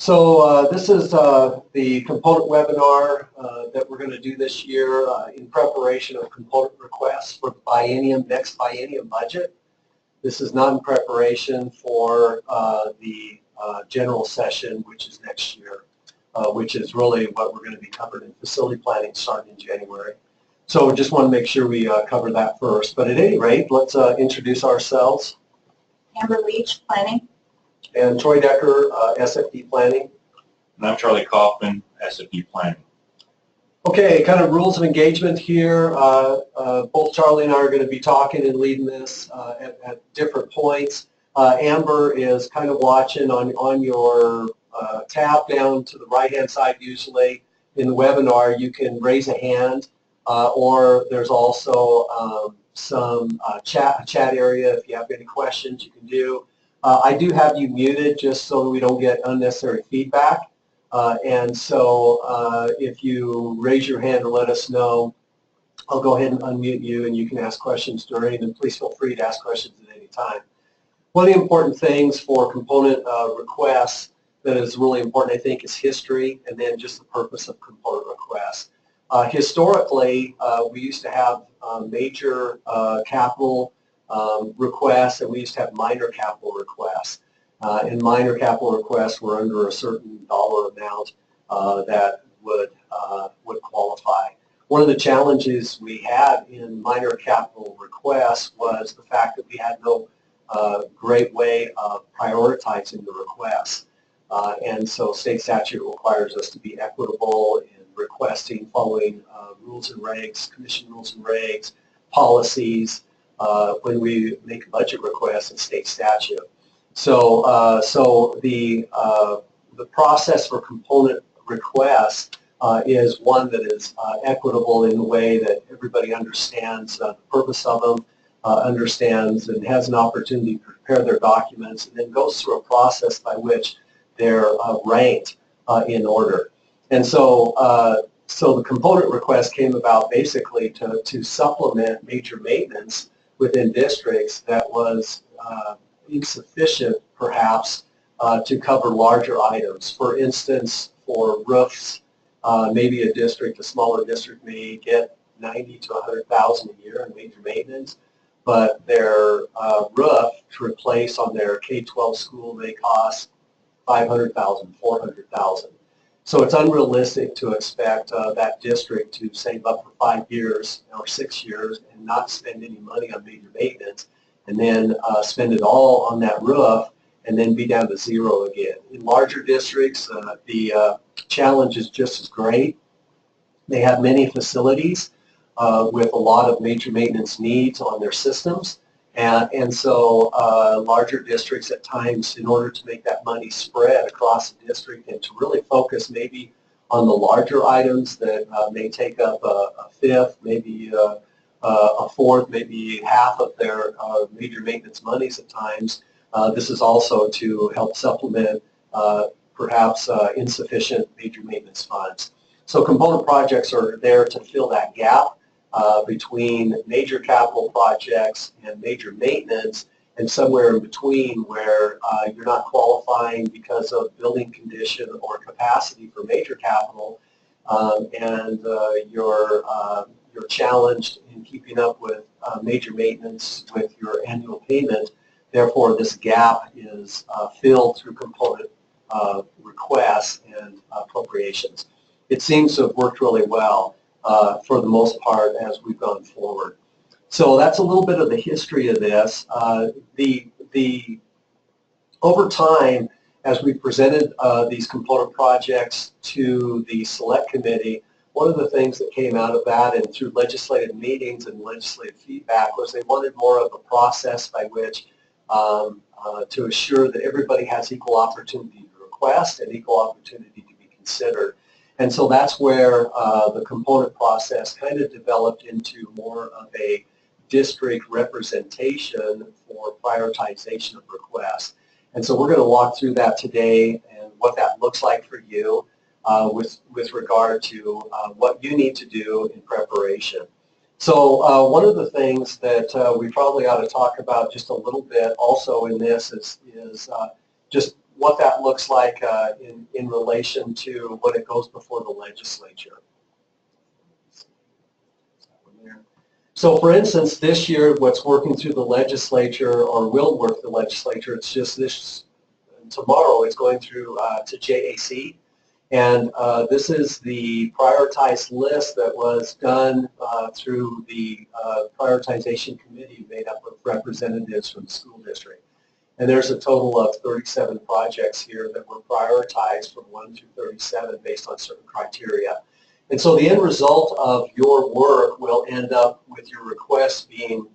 This is the component webinar that we're going to do this year in preparation of component requests for the next biennium budget. This is not in preparation for the general session, which is next year, which is really what we're going to be covering in facility planning starting in January. So just want to make sure we cover that first. But at any rate, let's introduce ourselves. Amber Leach, Planning. And Troy Decker, SFD Planning. And I'm Charlie Kaufman, SFD Planning. Okay, kind of rules of engagement here. Both Charlie and I are going to be talking and leading this at different points. Amber is kind of watching on your tab down to the right-hand side usually. In the webinar, you can raise a hand, or there's also some chat area. If you have any questions, you can do. I do have you muted just so we don't get unnecessary feedback. And so if you raise your hand or let us know, I'll go ahead and unmute you and you can ask questions during, and please feel free to ask questions at any time. One of the important things for component requests that is really important, I think, is history and then just the purpose of component requests. Historically, we used to have major capital requests, and we used to have minor capital requests. And minor capital requests were under a certain dollar amount that would qualify. One of the challenges we had in minor capital requests was the fact that we had no great way of prioritizing the requests. And so state statute requires us to be equitable in requesting following rules and regs, commission rules and regs, policies, when we make a budget request in state statute. So, the process for component requests is one that is equitable in the way that everybody understands the purpose of them, understands and has an opportunity to prepare their documents, and then goes through a process by which they're ranked in order. And so, so the component request came about basically to supplement major maintenance within districts that was insufficient, perhaps, to cover larger items. For instance, for roofs, maybe a smaller district may get 90 to 100,000 a year in major maintenance, but their roof to replace on their K-12 school may cost 500,000, 400,000. So it's unrealistic to expect that district to save up for 5 years or 6 years and not spend any money on major maintenance, and then spend it all on that roof and then be down to zero again. In larger districts, the challenge is just as great. They have many facilities with a lot of major maintenance needs on their systems. And so larger districts at times, in order to make that money spread across the district and to really focus maybe on the larger items that may take up a fifth, maybe a fourth, maybe half of their major maintenance monies at times, this is also to help supplement perhaps insufficient major maintenance funds. So component projects are there to fill that gap between major capital projects and major maintenance, and somewhere in between where you're not qualifying because of building condition or capacity for major capital, and you're challenged in keeping up with major maintenance with your annual payment. Therefore, this gap is filled through component requests and appropriations. It seems to have worked really well for the most part as we've gone forward. So that's a little bit of the history of this. Over time, as we presented these component projects to the select committee, one of the things that came out of that and through legislative meetings and legislative feedback was they wanted more of a process by which to assure that everybody has equal opportunity to request and equal opportunity to be considered. And so that's where the component process kind of developed into more of a district representation for prioritization of requests. And so we're going to walk through that today and what that looks like for you with regard to what you need to do in preparation. So one of the things that we probably ought to talk about just a little bit also in this is just what that looks like in relation to when it goes before the legislature. So for instance, this year what's working through the legislature or will work the legislature, it's just this, tomorrow it's going through to JAC. And this is the prioritized list that was done through the prioritization committee made up of representatives from the school district. And there's a total of 37 projects here that were prioritized from 1 through 37 based on certain criteria. And so the end result of your work will end up with your request being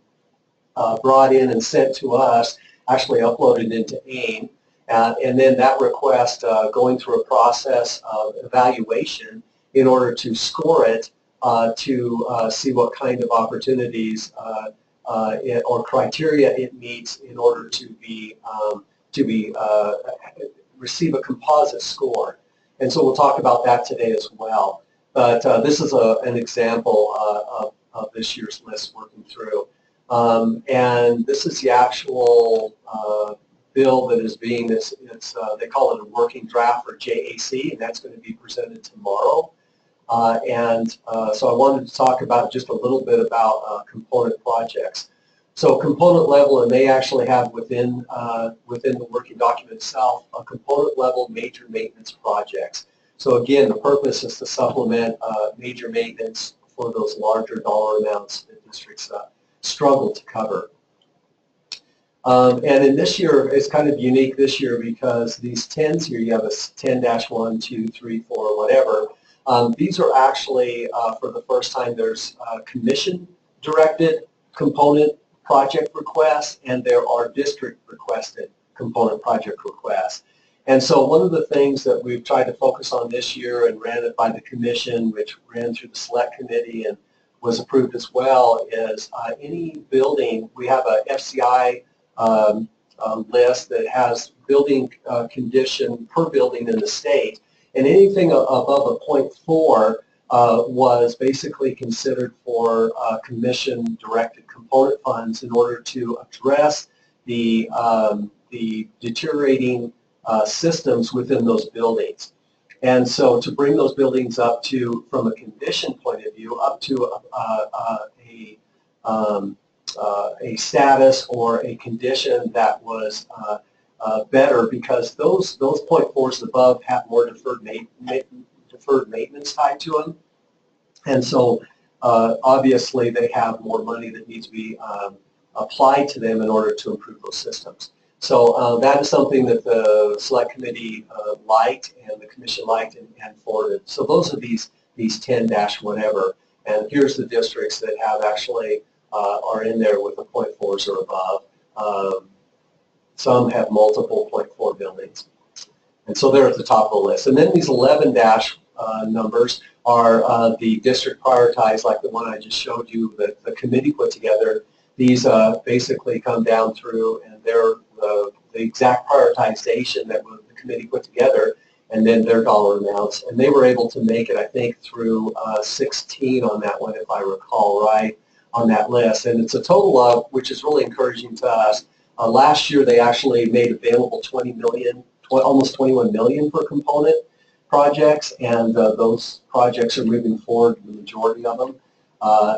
brought in and sent to us, actually uploaded into AIM, and then that request going through a process of evaluation in order to score it to see what kind of opportunities or criteria it meets in order to receive a composite score. And so we'll talk about that today as well. But this is an example of this year's list working through. And this is the actual bill that is being, they call it a working draft for JAC, and that's going to be presented tomorrow. So I wanted to talk about just a little bit about component projects. So component level, and they actually have within the working document itself, a component level major maintenance projects. So again, the purpose is to supplement major maintenance for those larger dollar amounts that districts struggle to cover. And in this year, it's kind of unique this year because these 10s here, you have a 10-1, 2, 3, 4, whatever. These are actually, for the first time, there's commission-directed component project requests, and there are district-requested component project requests. And so one of the things that we've tried to focus on this year and ran it by the commission, which ran through the select committee and was approved as well, is any building, we have a FCI list that has building condition per building in the state, and anything above a 0.4 was basically considered for commission-directed component funds in order to address the deteriorating systems within those buildings. And so to bring those buildings up to, from a condition point of view, up to a status or a condition that was better, because those 0.4s above have more deferred maintenance tied to them. And so obviously they have more money that needs to be applied to them in order to improve those systems. So that is something that the select committee liked and the commission liked and forwarded. So those are these 10-whatever. And here's the districts that have actually are in there with the 0.4s or above. Some have multiple 0.4 buildings. And so they're at the top of the list. And then these 11- numbers are the district prioritized, like the one I just showed you that the committee put together. These basically come down through, and they're the exact prioritization that the committee put together, and then their dollar amounts. And they were able to make it, I think, through 16 on that one, if I recall right, on that list. And it's a total of, which is really encouraging to us. Last year, they actually made available 20 million, almost 21 million for component projects, and those projects are moving forward, the majority of them,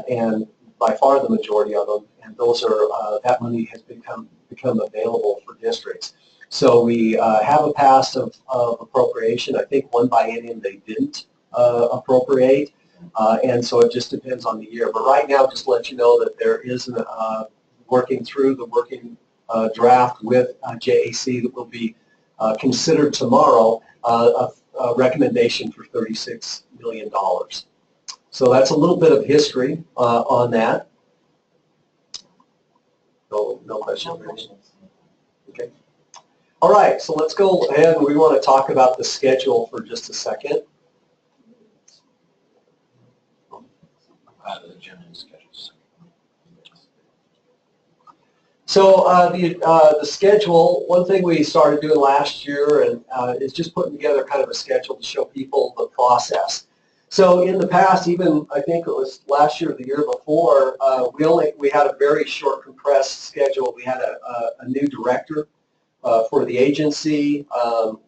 and by far the majority of them. And those are that money has become available for districts. So we have a pass of appropriation. I think one biennium they didn't appropriate, and so it just depends on the year. But right now, just to let you know that there is working through the working draft with JAC that will be considered tomorrow, a recommendation for $36 million. So that's a little bit of history on that. No questions? No questions. Okay. All right, so let's go ahead and we want to talk about the schedule for just a second. The agenda and schedules. So the schedule, one thing we started doing last year and is just putting together kind of a schedule to show people the process. So in the past, even I think it was last year or the year before, we had a very short compressed schedule. We had a new director for the agency.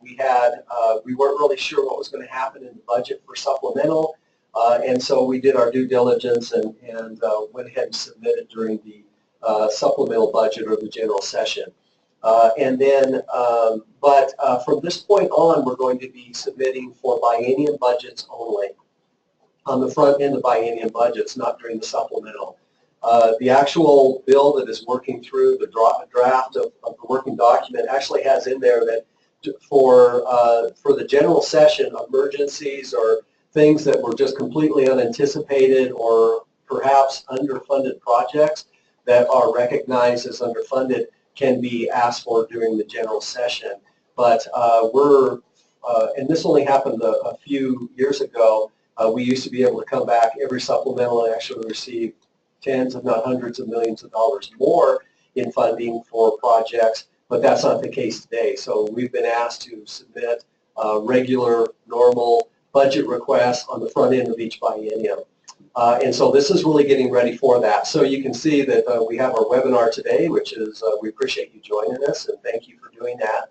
We weren't really sure what was going to happen in the budget for supplemental, and so we did our due diligence and went ahead and submitted during the supplemental budget or the general session. From this point on, we're going to be submitting for biennium budgets only. On the front end of biennium budgets, not during the supplemental. The actual bill that is working through the draft of the working document actually has in there that for the general session, emergencies or things that were just completely unanticipated or perhaps underfunded projects that are recognized as underfunded can be asked for during the general session. But and this only happened a few years ago, we used to be able to come back every supplemental and actually receive tens, if not hundreds of millions of dollars more in funding for projects, but that's not the case today. So we've been asked to submit regular, normal budget requests on the front end of each biennium. And so this is really getting ready for that. So you can see that we have our webinar today, which is, we appreciate you joining us, and thank you for doing that.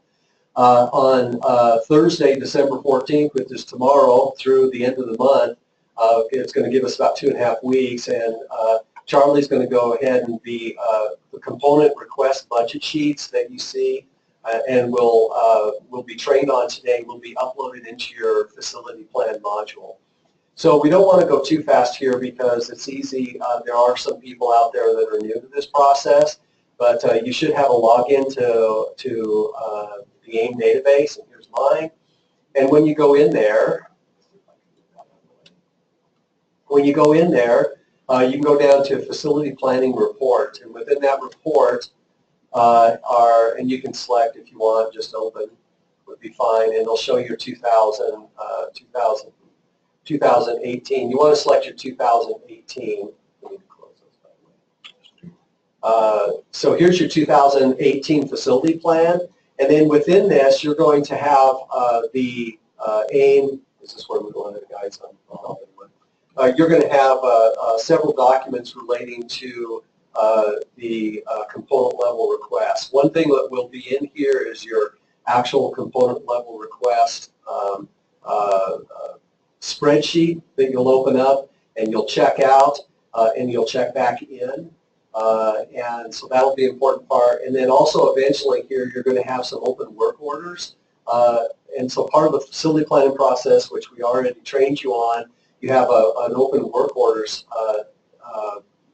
On Thursday, December 14th, which is tomorrow, through the end of the month, it's going to give us about 2.5 weeks, and Charlie's going to go ahead and the component request budget sheets that you see and will be trained on today will be uploaded into your facility plan module. So we don't want to go too fast here because it's easy. There are some people out there that are new to this process, but you should have a login to the AIM database, and here's mine. And when you go in there, you can go down to Facility Planning Report, and within that report and you can select if you want, just open would be fine, and it'll show your 2018. You want to select your 2018. Let me close this, by the way. So here's your 2018 facility plan, and then within this, you're going to have the AIM. Is this where we're going to the guides on? You're going to have several documents relating to the component level request. One thing that will be in here is your actual component level request spreadsheet that you'll open up and you'll check out and you'll check back in. And so that'll be an important part. And then also eventually here you're going to have some open work orders. And so part of the facility planning process, which we already trained you on, you have an open work orders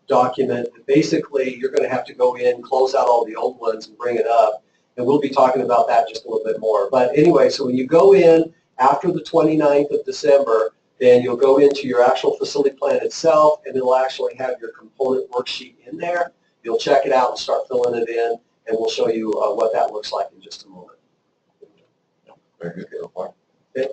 document. Basically, you're going to have to go in, close out all the old ones, and bring it up. And we'll be talking about that just a little bit more. But anyway, so when you go in after the 29th of December, then you'll go into your actual facility plan itself, and it'll actually have your component worksheet in there. You'll check it out and start filling it in, and we'll show you what that looks like in just a moment. Very good. Okay.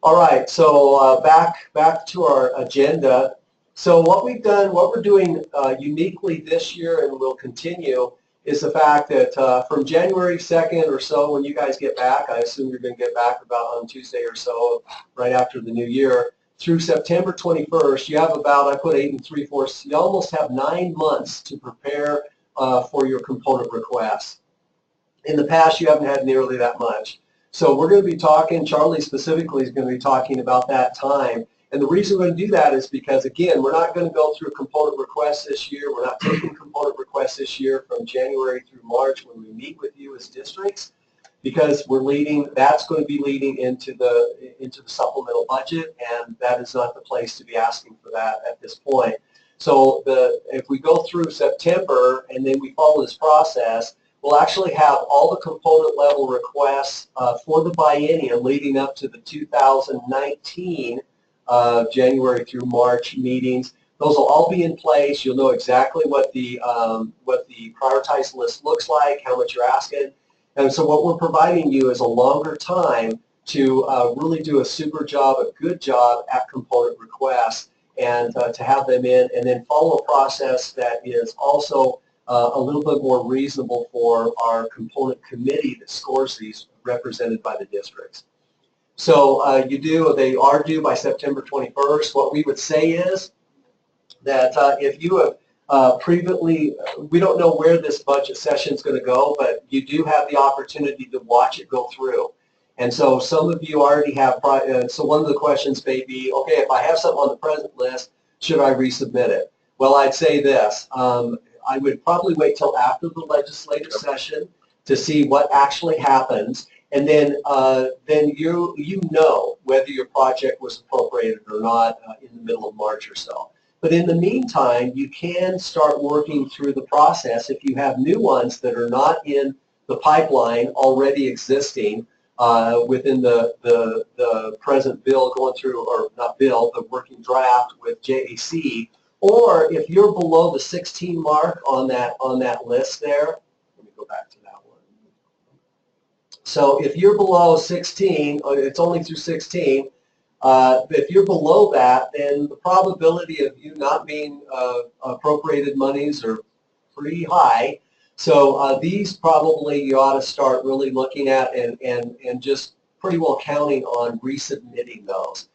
All right, so back to our agenda. So what we've done, what we're doing uniquely this year and will continue is the fact that from January 2nd or so, when you guys get back, I assume you're going to get back about on Tuesday or so, right after the new year, through September 21st, you have about, I put 8 3/4, you almost have 9 months to prepare for your component requests. In the past, you haven't had nearly that much. So we're going to be talking, Charlie specifically is going to be talking about that time. And the reason we're going to do that is because, again, we're not going to go through component requests this year. We're not taking component requests this year from January through March when we meet with you as districts, because that's going to be leading into the supplemental budget, and that is not the place to be asking for that at this point. So if we go through September and then we follow this process, we'll actually have all the component level requests for the biennium leading up to the 2019 January through March meetings. Those will all be in place. You'll know exactly what the prioritized list looks like, how much you're asking. And so what we're providing you is a longer time to really do a super job, a good job at component requests, and to have them in and then follow a process that is also a little bit more reasonable for our component committee that scores these, represented by the districts. So they are due by September 21st. What we would say is that if you have Previously, we don't know where this budget session is going to go, but you do have the opportunity to watch it go through. And so some of you already have, so one of the questions may be, okay, if I have something on the present list, should I resubmit it? Well, I'd say this. I would probably wait till after the legislative session to see what actually happens. And then you know whether your project was appropriated or not in the middle of March or so. But in the meantime, you can start working through the process if you have new ones that are not in the pipeline already existing within the present bill going through, or not bill, the working draft with JAC. Or if you're below the 16 mark on that list there, let me go back to that one. So if you're below 16, it's only through 16, if you're below that, then the probability of you not being appropriated monies are pretty high. So these probably you ought to start really looking at and just pretty well counting on resubmitting those.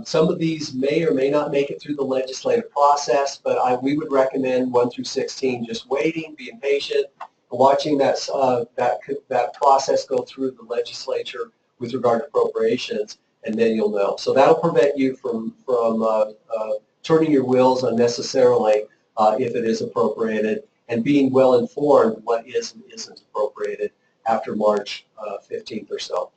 Some of these may or may not make it through the legislative process, but we would recommend 1 through 16 just waiting, being patient, watching that process go through the legislature with regard to appropriations, and then you'll know. So that'll prevent you from turning your wheels unnecessarily if it is appropriated, and being well informed what is and isn't appropriated after March 15th or so.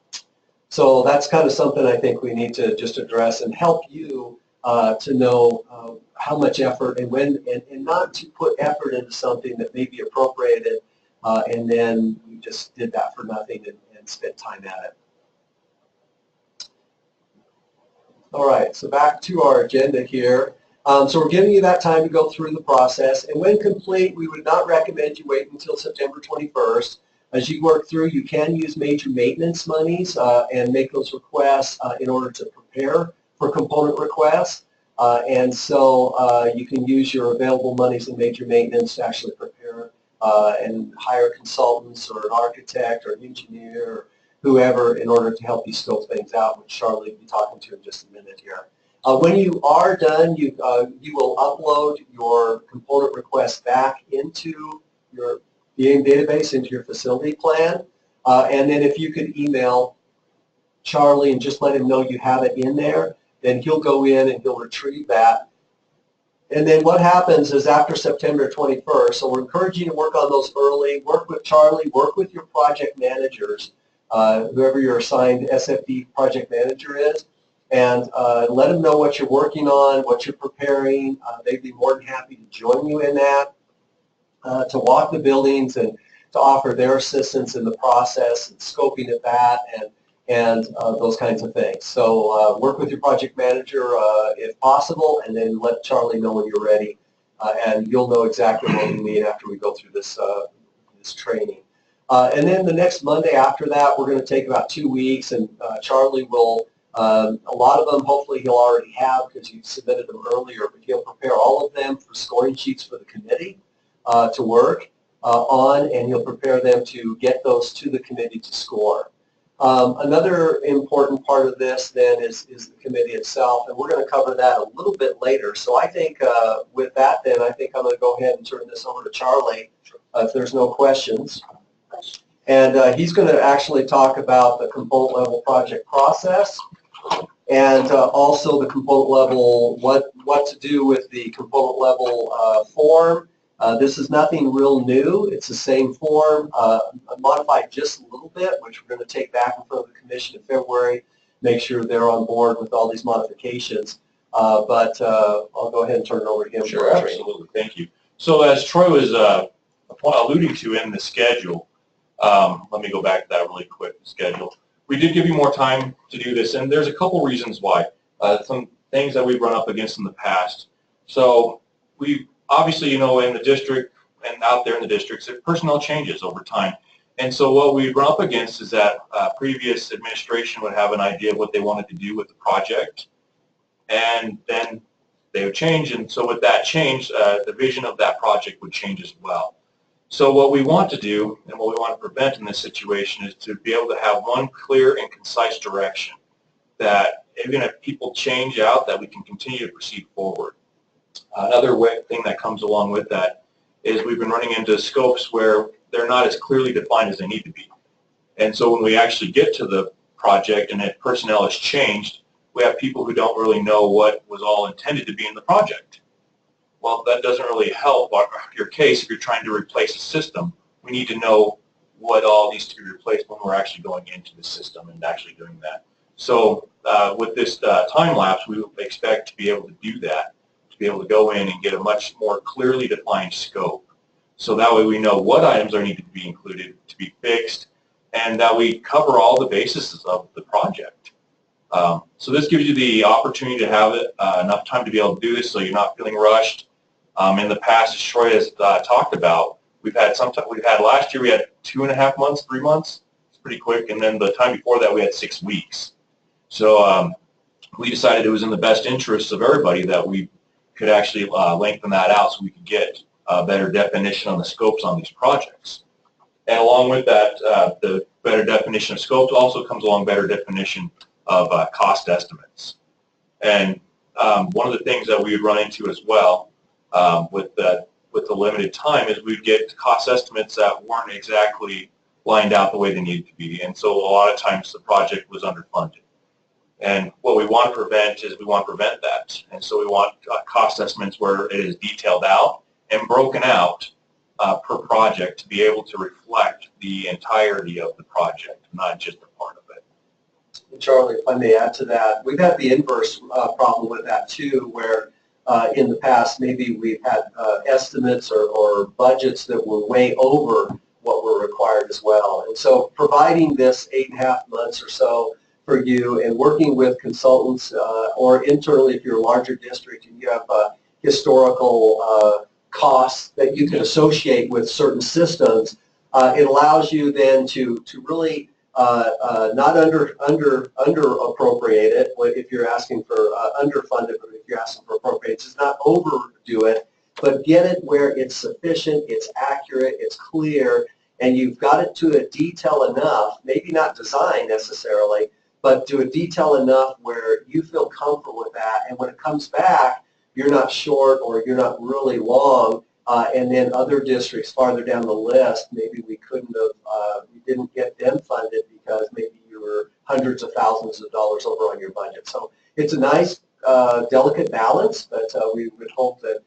So that's kind of something I think we need to just address and help you to know how much effort and when, and not to put effort into something that may be appropriated and then we just did that for nothing and spent time at it. All right, so back to our agenda here. So we're giving you that time to go through the process, and when complete, we would not recommend you wait until September 21st. As you work through, you can use major maintenance monies and make those requests in order to prepare for component requests. And so you can use your available monies in major maintenance to actually prepare and hire consultants or an architect or an engineer or whoever in order to help you scope things out, which Charlie will be talking to in just a minute here. When you are done, you will upload your component request back into your database, into your facility plan. And then if you could email Charlie and just let him know you have it in there, then he'll go in and he'll retrieve that. And then what happens is after September 21st, so we're encouraging you to work on those early, work with Charlie, work with your project managers, whoever your assigned SFD project manager is, and let them know what you're working on, what you're preparing. They'd be more than happy to join you in that, to walk the buildings and to offer their assistance in the process and scoping of that and those kinds of things. So work with your project manager if possible, and then let Charlie know when you're ready, and you'll know exactly what you need after we go through this, this training. And then the next Monday after that, we're going to take about 2 weeks, and Charlie will, a lot of them hopefully he'll already have because you submitted them earlier, but he'll prepare all of them for scoring sheets for the committee to work on, and he'll prepare them to get those to the committee to score. Another important part of this then is the committee itself, and we're going to cover that a little bit later. So I think with that then, I think I'm going to go ahead and turn this over to Charlie if there's no questions. And he's going to actually talk about the component level project process and also the component level, what to do with the component level form. This is nothing real new. It's the same form, modified just a little bit, which we're going to take back in front of the commission in February, make sure they're on board with all these modifications. But I'll go ahead and turn it over to him. Sure, absolutely. Thank you. So as Troy was alluding to in the schedule, let me go back to that really quick, the schedule. We did give you more time to do this, and there's a couple reasons why. Some things that we've run up against in the past. So we obviously, you know, in the district and out there in the districts, personnel changes over time. And so what we run up against is that previous administration would have an idea of what they wanted to do with the project, and then they would change. And so with that change, the vision of that project would change as well. So what we want to do and what we want to prevent in this situation is to be able to have one clear and concise direction that even if people change out, that we can continue to proceed forward. Another thing that comes along with that is we've been running into scopes where they're not as clearly defined as they need to be. And so when we actually get to the project and if personnel has changed, we have people who don't really know what was all intended to be in the project. Well, that doesn't really help your case if you're trying to replace a system. We need to know what all needs to be replaced when we're actually going into the system and actually doing that. So with this time lapse, we expect to be able to do that, to be able to go in and get a much more clearly defined scope. So that way we know what items are needed to be included, to be fixed, and that we cover all the bases of the project. So this gives you the opportunity to have enough time to be able to do this so you're not feeling rushed. In the past, as Troy has talked about, we've had last year we had 2.5 months, 3 months. It's pretty quick, and then the time before that we had 6 weeks. So we decided it was in the best interest of everybody that we could actually lengthen that out so we could get a better definition on the scopes on these projects. And along with that, the better definition of scopes also comes along better definition of cost estimates. And one of the things that we would run into as well with the limited time is we'd get cost estimates that weren't exactly lined out the way they needed to be. And so a lot of times the project was underfunded. And what we want to prevent is we want to prevent that. And so we want cost estimates where it is detailed out and broken out per project to be able to reflect the entirety of the project, not just a part of it. Charlie, if I may add to that, we've had the inverse problem with that too, where in the past maybe we've had estimates or budgets that were way over what were required as well. And so providing this 8.5 months or so for you and working with consultants or internally if you're a larger district and you have historical costs that you can associate with certain systems, it allows you then to really not under appropriate it if you're asking for underfunded, but if you're asking for appropriate, just not overdo it, but get it where it's sufficient, it's accurate, it's clear, and you've got it to a detail enough, maybe not design necessarily, but to a detail enough where you feel comfortable with that, and when it comes back, you're not short or you're not really long, and then other districts farther down the list, maybe we couldn't have, we didn't get them funded because maybe you were hundreds of thousands of dollars over on your budget. So it's a nice, delicate balance, but we would hope that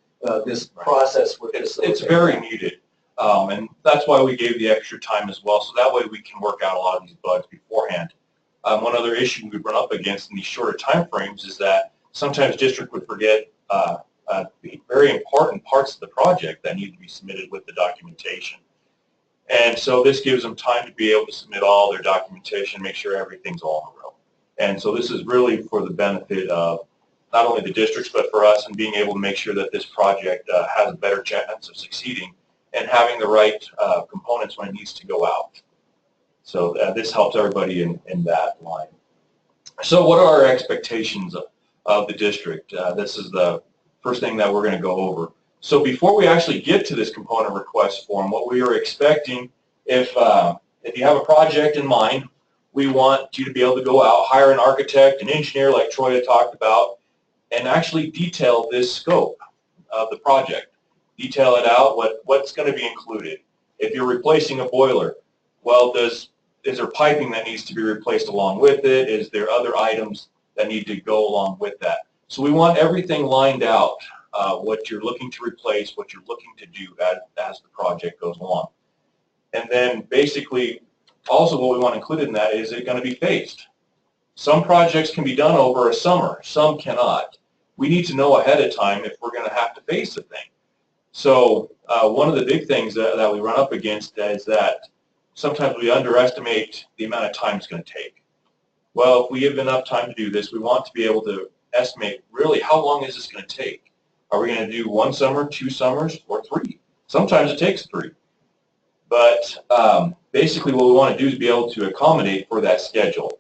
this process would It's very needed, and that's why we gave the extra time as well, so that way we can work out a lot of these bugs beforehand. One other issue we run up against in these shorter time frames is that sometimes district would forget the very important parts of the project that need to be submitted with the documentation. And so this gives them time to be able to submit all their documentation, make sure everything's all in a row. And so this is really for the benefit of not only the districts, but for us in being able to make sure that this project has a better chance of succeeding and having the right components when it needs to go out. So this helps everybody in that line. So what are our expectations of the district? This is the first thing that we're going to go over. So before we actually get to this component request form, what we are expecting, if you have a project in mind, we want you to be able to go out, hire an architect, an engineer like Troy had talked about, and actually detail this scope of the project. Detail it out, what's going to be included. If you're replacing a boiler, well, is there piping that needs to be replaced along with it? Is there other items that need to go along with that? So we want everything lined out, what you're looking to replace, what you're looking to do as the project goes along. And then basically, also what we want included in that is it going to be phased. Some projects can be done over a summer, some cannot. We need to know ahead of time if we're going to have to phase the thing. So one of the big things that we run up against is that sometimes we underestimate the amount of time it's going to take. Well, if we have enough time to do this, we want to be able to estimate really how long is this going to take. Are we going to do 1 summer, 2 summers, or 3? Sometimes it takes 3. But basically what we want to do is be able to accommodate for that schedule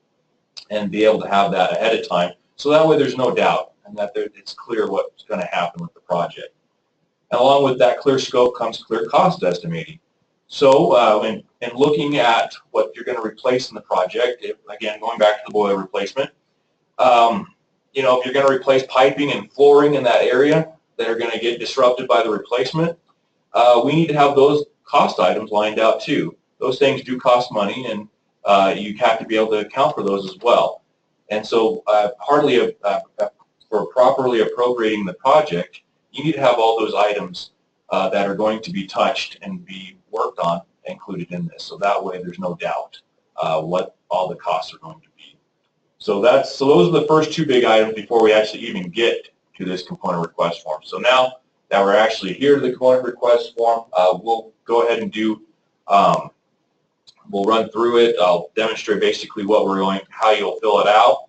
and be able to have that ahead of time so that way there's no doubt and that it's clear what's going to happen with the project. And along with that clear scope comes clear cost estimating. So in looking at what you're going to replace in the project, again, going back to the boiler replacement, you know, if you're going to replace piping and flooring in that area, that are going to get disrupted by the replacement, we need to have those cost items lined out too. Those things do cost money, and you have to be able to account for those as well. And so for properly appropriating the project, you need to have all those items that are going to be touched and be worked on included in this. So that way there's no doubt what all the costs are going to be. So those are the first two big items before we actually even get to this component request form. So now that we're actually here to the component request form, we'll go ahead and do, we'll run through it. I'll demonstrate basically what we're going, how you'll fill it out.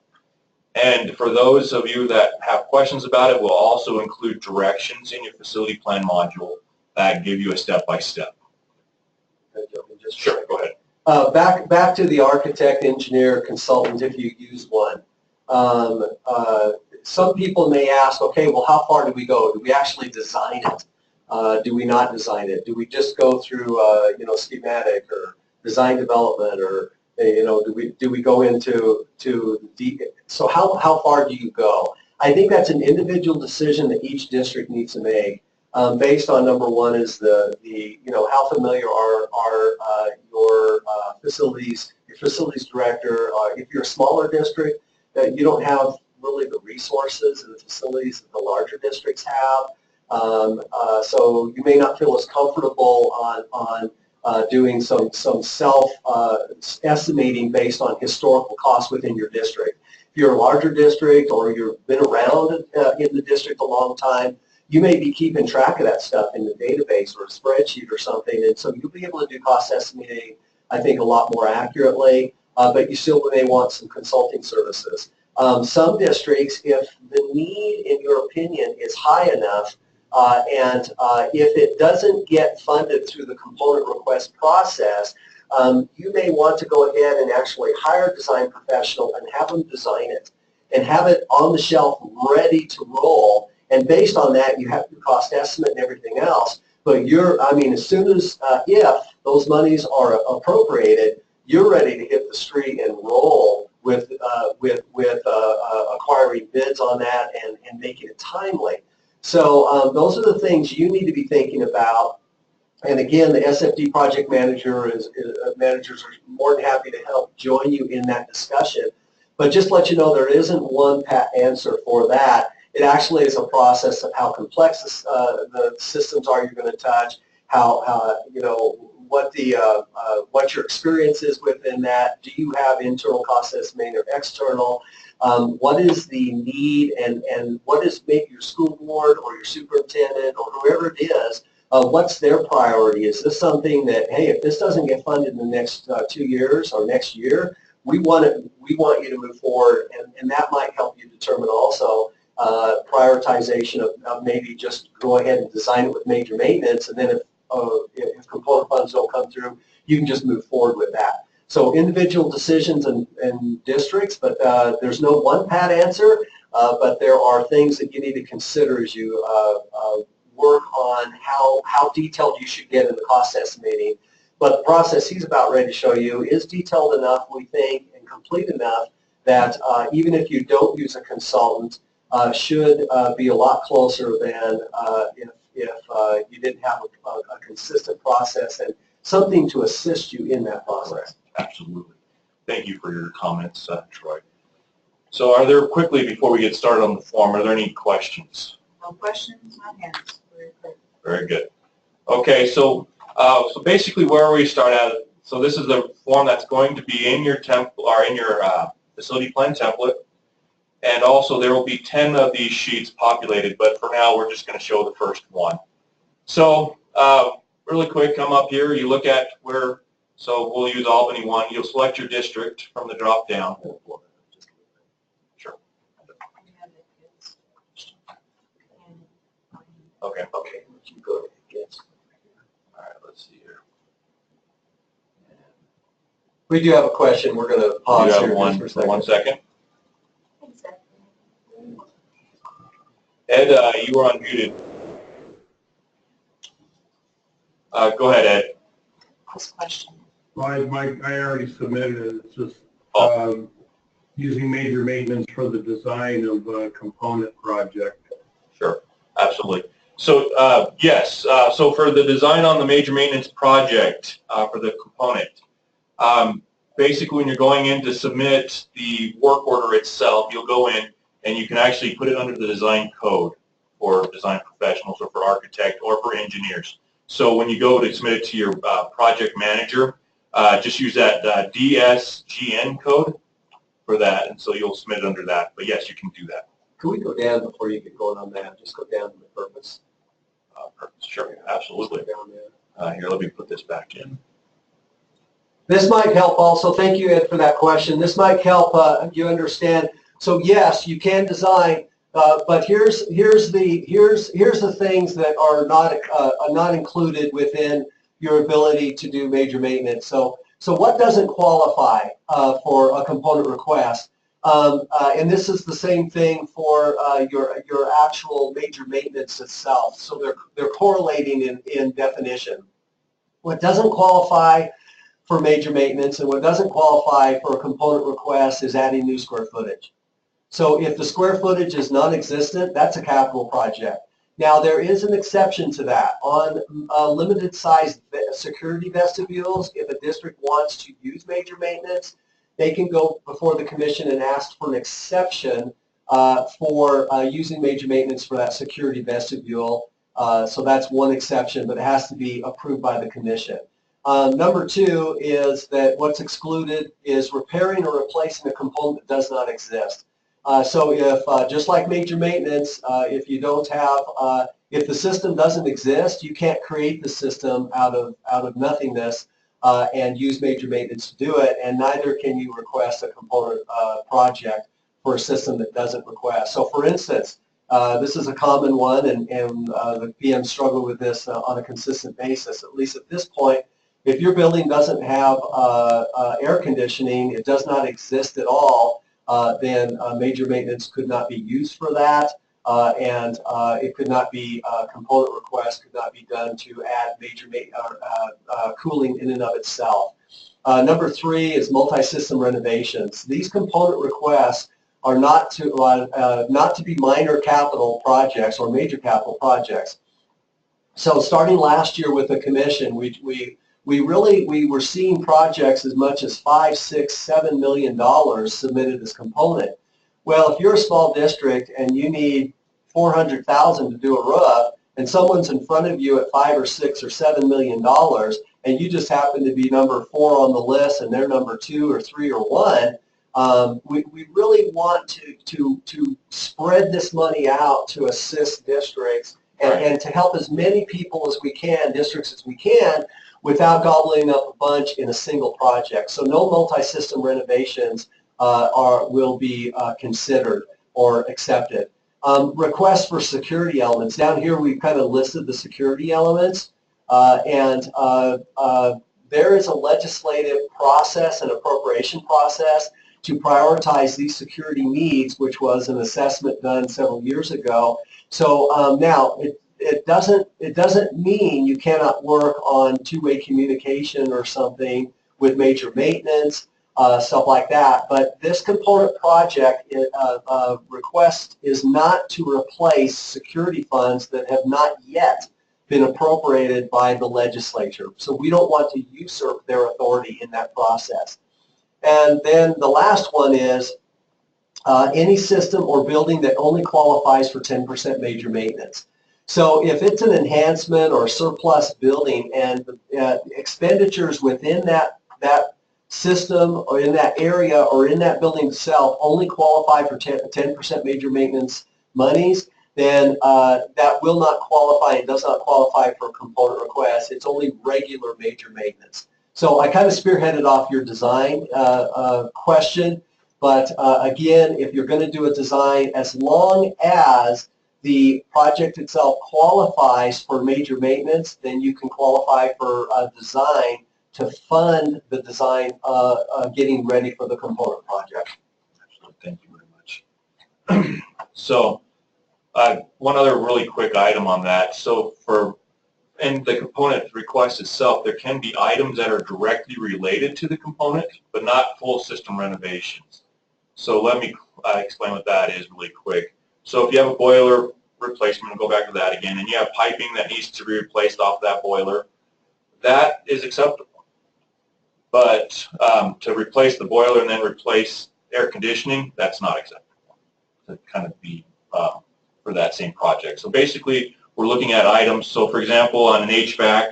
And for those of you that have questions about it, we'll also include directions in your facility plan module that give you a step-by-step. Sure, go ahead. Back to the architect, engineer, consultant, if you use one. Some people may ask, okay, well, how far do we go? Do we actually design it? Do we not design it? Do we just go through, schematic or design development, or do we go into so how far do you go? I think that's an individual decision that each district needs to make, based on, number one, is how familiar are your facilities, your facilities director. If you're a smaller district, that you don't have really the resources and the facilities that the larger districts have, so you may not feel as comfortable on doing some self-estimating based on historical costs within your district. If you're a larger district or you've been around in the district a long time, you may be keeping track of that stuff in the database or a spreadsheet or something, and so you'll be able to do cost estimating, I think, a lot more accurately, but you still may want some consulting services. Some districts, if the need, in your opinion, is high enough, and if it doesn't get funded through the component request process, you may want to go ahead and actually hire a design professional and have them design it and have it on the shelf ready to roll. And based on that, you have your cost estimate and everything else. But as soon as, if those monies are appropriated, you're ready to hit the street and roll with acquiring bids on that and making it timely. So those are the things you need to be thinking about. And again, the SFD project managers are more than happy to help join you in that discussion. But just to let you know, there isn't one pat answer for that. It actually is a process of how complex the systems are you're going to touch, what your experience is within that. Do you have internal cost estimating or external? What is the need, and what is maybe your school board or your superintendent or whoever it is, what's their priority? Is this something that, hey, if this doesn't get funded in the next 2 years or next year, we want you to move forward, and that might help you determine also prioritization of maybe just go ahead and design it with major maintenance, and then if component funds don't come through, you can just move forward with that. So individual decisions and districts, but there's no one pat answer, but there are things that you need to consider as you work on how detailed you should get in the cost estimating. But the process he's about ready to show you is detailed enough, we think, and complete enough that even if you don't use a consultant, should be a lot closer than if you didn't have a consistent process and something to assist you in that process. Absolutely. Thank you for your comments, Troy. So are there, quickly before we get started on the form, are there any questions? No questions, no hands. Very good. Very good. Okay, so basically where we start at, so this is the form that's going to be in your facility plan template, and also there will be 10 of these sheets populated, but for now we're just going to show the first one. So really quick, come up here, you look at where, so we'll use Albany 1, you'll select your district from the drop down. Sure. Okay. You go ahead. Yes. All right, let's see here. We do have a question. We're going to pause You here have just for 1 second. Exactly. Ed, you were unmuted. Go ahead, Ed. This question. Well, I already submitted it. It's just Oh. using major maintenance for the design of a component project. Sure. Absolutely. So yes, so for the design on the major maintenance project for the component, basically when you're going in to submit the work order itself, you'll go in and you can actually put it under the design code for design professionals or for architect or for engineers. So when you go to submit it to your project manager, just use that DSGN code for that, and so you'll submit it under that. But yes, you can do that. Can we go down before you get going on that? Just go down to the purpose. Sure, absolutely. Down there. Here, let me put this back in. This might help also. Thank you, Ed, for that question. This might help you understand. So yes, you can design, but here's the things that are not included within your ability to do major maintenance. So what doesn't qualify for a component request? And this is the same thing for your actual major maintenance itself. So they're correlating in definition. What doesn't qualify for major maintenance and what doesn't qualify for a component request is adding new square footage. So if the square footage is non-existent, that's a capital project. Now there is an exception to that. On limited sized security vestibules, if a district wants to use major maintenance, they can go before the commission and ask for an exception for using major maintenance for that security vestibule. So that's one exception, but it has to be approved by the commission. Number two is that what's excluded is repairing or replacing a component that does not exist. So if, just like major maintenance, if you don't have, if the system doesn't exist, you can't create the system out of nothingness and use major maintenance to do it, and neither can you request a component project for a system that doesn't request. So for instance, this is a common one, and the PMs struggle with this on a consistent basis, at least at this point. If your building doesn't have air conditioning, it does not exist at all, then major maintenance could not be used for that, and it could not be, component request could not be done to add major cooling in and of itself. Number three is multi-system renovations. These component requests are not to be minor capital projects or major capital projects. So starting last year with the commission, we were seeing projects as much as $5, $6, $7 million submitted as component. Well, if you're a small district and you need $400,000 to do a roof, and someone's in front of you at $5 or $6 or $7 million, and you just happen to be number 4 on the list, and they're number 2 or 3 or 1, we really want to spread this money out to assist districts and to help as many people as we can, districts as we can, without gobbling up a bunch in a single project. So no multi-system renovations will be considered or accepted. Requests for security elements. Down here we've kind of listed the security elements, and there is a legislative process and appropriation process to prioritize these security needs, which was an assessment done several years ago. So now it doesn't mean you cannot work on two-way communication or something with major maintenance, stuff like that. But this component project request is not to replace security funds that have not yet been appropriated by the legislature. So we don't want to usurp their authority in that process. And then the last one is any system or building that only qualifies for 10% major maintenance. So if it's an enhancement or surplus building and the expenditures within that system or in that area or in that building itself only qualify for 10% major maintenance monies, then that will not qualify and does not qualify for a component request. It's only regular major maintenance. So I kind of spearheaded off your design question, but again, if you're going to do a design, as long as the project itself qualifies for major maintenance, then you can qualify for a design to fund the design getting ready for the component project. Thank you very much. So one other really quick item on that. So in the component request itself, there can be items that are directly related to the component, but not full system renovations. So let me explain what that is really quick. So if you have a boiler replacement, we'll go back to that again, and you have piping that needs to be replaced off that boiler, that is acceptable. But to replace the boiler and then replace air conditioning, that's not acceptable to kind of be for that same project. So basically, we're looking at items. So for example, on an HVAC,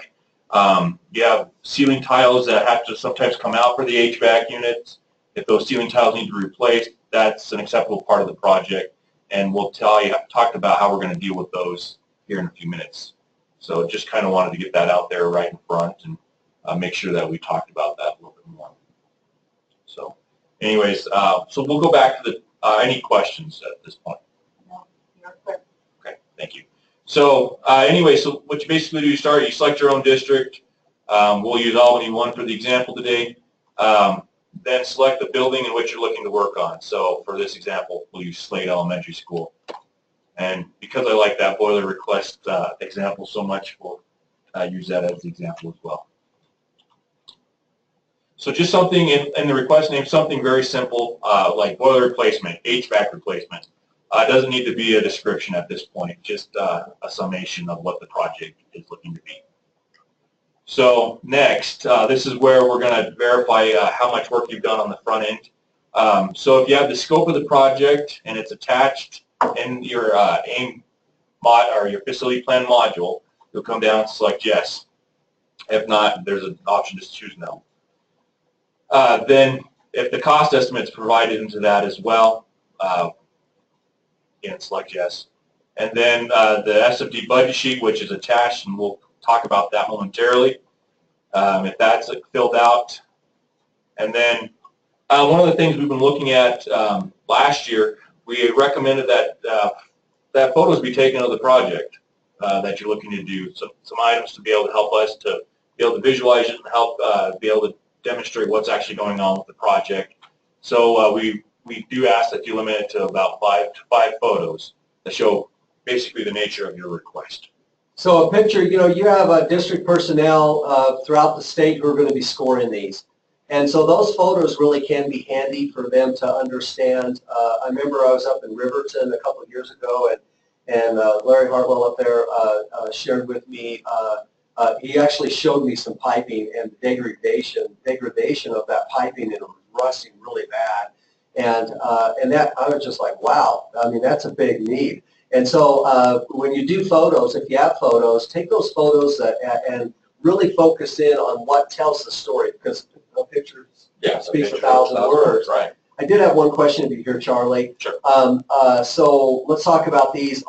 you have ceiling tiles that have to sometimes come out for the HVAC units. If those ceiling tiles need to be replaced, that's an acceptable part of the project. And we'll talked about how we're going to deal with those here in a few minutes. So just kind of wanted to get that out there right in front and make sure that we talked about that a little bit more. So anyways, so we'll go back to the any questions at this point. No, you're clear. Okay, thank you. So anyway, so what you basically do, you select your own district. We'll use Albany 1 for the example today. Then select the building in which you're looking to work on. So for this example, we'll use Slade Elementary School. And because I like that boiler request example so much, we'll use that as the example as well. So just something in the request name, something very simple like boiler replacement, HVAC replacement. It doesn't need to be a description at this point, just a summation of what the project is looking to be. So next, this is where we're going to verify how much work you've done on the front end. So if you have the scope of the project and it's attached in your AIM mod or your facility plan module, you'll come down and select yes. If not, there's an option to choose no. Then if the cost estimate is provided into that as well, again, select yes. And then the SFD budget sheet, which is attached, and we'll talk about that momentarily, if that's filled out. And then one of the things we've been looking at last year, we recommended that that photos be taken of the project that you're looking to do. So some items to be able to help us to be able to visualize it and help be able to demonstrate what's actually going on with the project. So we do ask that you limit it to about 5 photos that show basically the nature of your request. So a picture, you have district personnel throughout the state who are going to be scoring these. And so those photos really can be handy for them to understand. I remember I was up in Riverton a couple of years ago, and Larry Hartwell up there shared with me, he actually showed me some piping and degradation of that piping, and it was rusting really bad. And that, I was just like, wow, I mean, that's a big need. And so when you do photos, if you have photos, take those photos and really focus in on what tells the story, because a picture speaks 1,000 words. Right. I did have one question to you here, Charlie. Sure. So let's talk about these.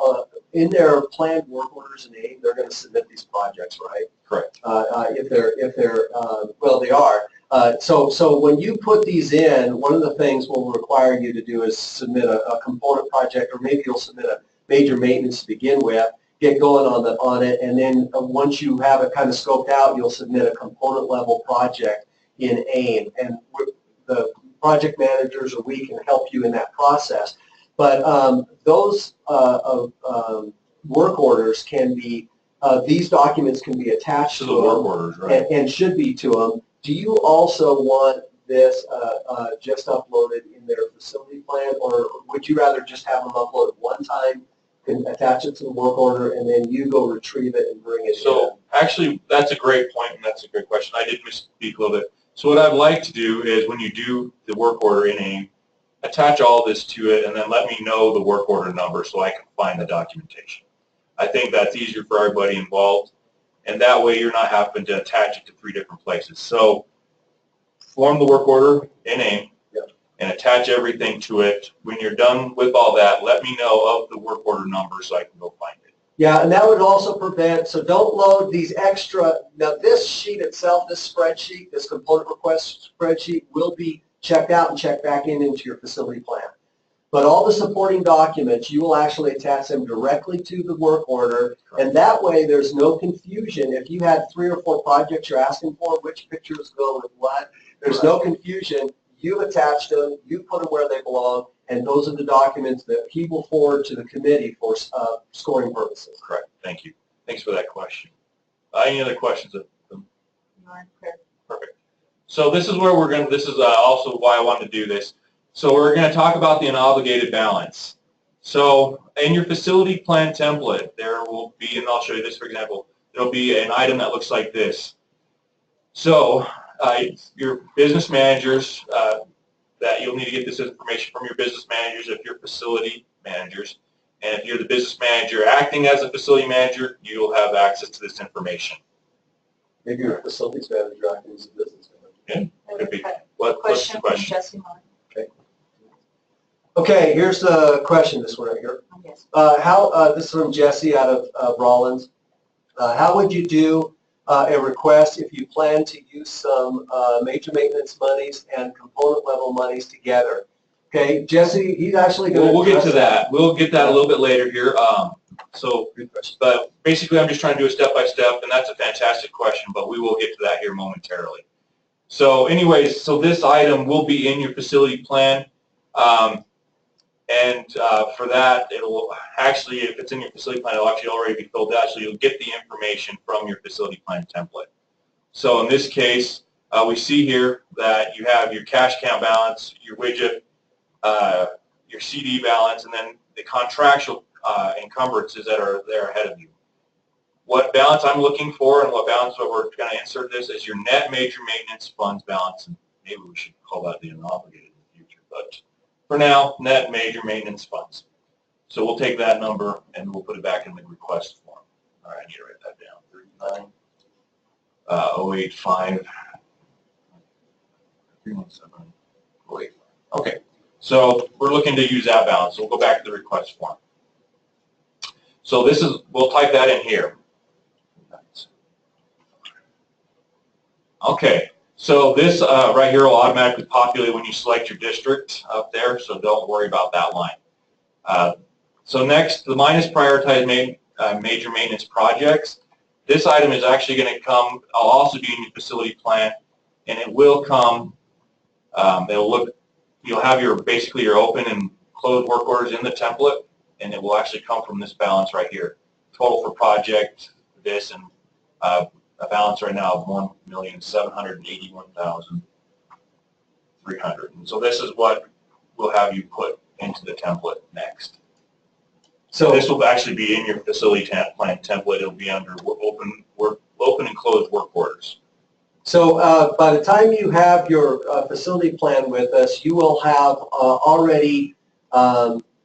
In their planned work orders in AIM, they're going to submit these projects, right? Correct. If they're well, they are. So when you put these in, one of the things we'll require you to do is submit a component project, or maybe you'll submit a major maintenance to begin with, get going on it, and then once you have it kind of scoped out, you'll submit a component level project in AIM, and the project managers or we can help you in that process. But those work orders can be, these documents can be attached to the work orders, right? And should be to them. Do you also want this just uploaded in their facility plan, or would you rather just have them uploaded one time, and attach it to the work order, and then you go retrieve it and bring it in? So actually, that's a great point, and that's a great question. I did misspeak a little bit. So what I'd like to do is when you do the work order in AIM, attach all this to it, and then let me know the work order number so I can find the documentation. I think that's easier for everybody involved, and that way you're not having to attach it to 3 different places. So form the work order in AIM and attach everything to it. When you're done with all that, let me know of the work order number so I can go find it. Yeah, and that would also prevent, so don't load these extra, now this sheet itself, this spreadsheet, this component request spreadsheet will be checked out and checked back into your facility plan. But all the supporting documents, you will actually attach them directly to the work order, and that way there's no confusion. If you had 3 or 4 projects you're asking for, which pictures go with what, there's no confusion. You've attached them, you put them where they belong, and those are the documents that he will forward to the committee for scoring purposes. Correct. Thank you. Thanks for that question. Any other questions? Perfect. So this is where we're going to, this is also why I wanted to do this. So we're going to talk about the unobligated balance. So in your facility plan template, there will be, and I'll show you this for example, there'll be an item that looks like this. So your business managers, that you'll need to get this information from your business managers if you're facility managers. And if you're the business manager acting as a facility manager, you'll have access to this information. Maybe your facilities manager acting as a business manager. Could be. What's the Question from question? Jesse Martin. Okay, here's the question, this one right here. Yes. This is from Jesse out of Rollins. How would you do a request if you plan to use some major maintenance monies and component level monies together? Okay, Jesse, he's actually going to. We'll get to that. We'll get that a little bit later here. But basically, I'm just trying to do a step-by-step, and that's a fantastic question, but we will get to that here momentarily. So anyways, so this item will be in your facility plan. For that, it'll actually, if it's in your facility plan, it'll actually already be filled out, so you'll get the information from your facility plan template. So in this case, we see here that you have your cash account balance, your widget, your CD balance, and then the contractual encumbrances that are there ahead of you. What balance I'm looking for and what balance we're going to insert this is your net major maintenance funds balance, and maybe we should call that the unobligated in the future, but for now, net major maintenance funds. So we'll take that number and we'll put it back in the request form. All right, I need to write that down. 085 317 085. Okay, so we're looking to use that balance. So we'll go back to the request form. So this is, we'll type that in here. Okay, so this right here will automatically populate when you select your district up there, so don't worry about that line. So next, the minus prioritized major maintenance projects. This item is actually going to come, I'll also be in your facility plan, and it will come, it'll look, you'll have your, basically your open and closed work orders in the template, and it will actually come from this balance right here. Total for project, this, and a balance right now of $1,781,300. And so this is what we'll have you put into the template next. So this will actually be in your facility plan template. It'll be under open and closed work orders. So by the time you have your facility plan with us, you will have already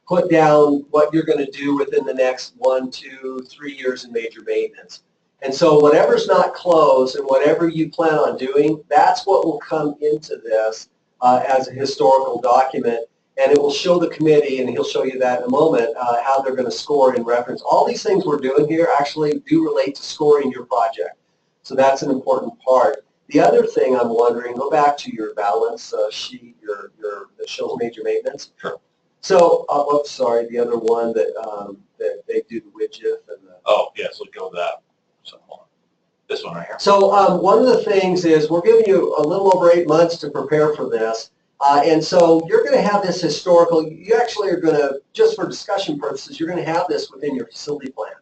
put down what you're going to do within the next 1, 2, 3 years in major maintenance. And so whatever's not closed and whatever you plan on doing, that's what will come into this as a historical document. And it will show the committee, and he'll show you that in a moment, how they're going to score in reference. All these things we're doing here actually do relate to scoring your project. So that's an important part. The other thing I'm wondering, go back to your balance sheet, that shows major maintenance. Sure. So, oops, sorry, the other one that they do the widget and the. Oh, yes, let's go with that. So, this one right here. So one of the things is we're giving you a little over 8 months to prepare for this. And so you're going to have this historical, you actually are going to, just for discussion purposes, you're going to have this within your facility plan.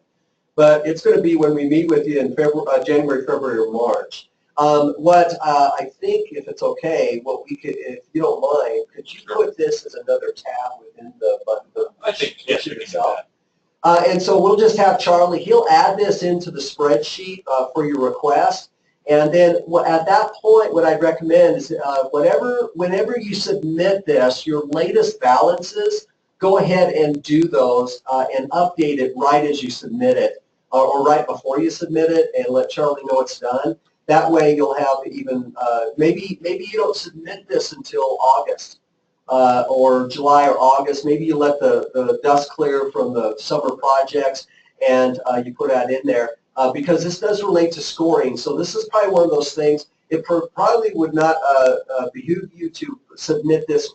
But it's going to be when we meet with you in January, February, or March. What I think, if it's okay, what we could, if you don't mind, could you put this as another tab within the I think, yes, you can do that. And so we'll just have Charlie, he'll add this into the spreadsheet for your request. And then at that point, what I'd recommend is whenever you submit this, your latest balances, go ahead and do those and update it right as you submit it or right before you submit it, and let Charlie know it's done. That way you'll have even, maybe you don't submit this until August or July or August. Maybe you let the dust clear from the summer projects and you put that in there. Because this does relate to scoring, so this is probably one of those things, it probably would not behoove you to submit this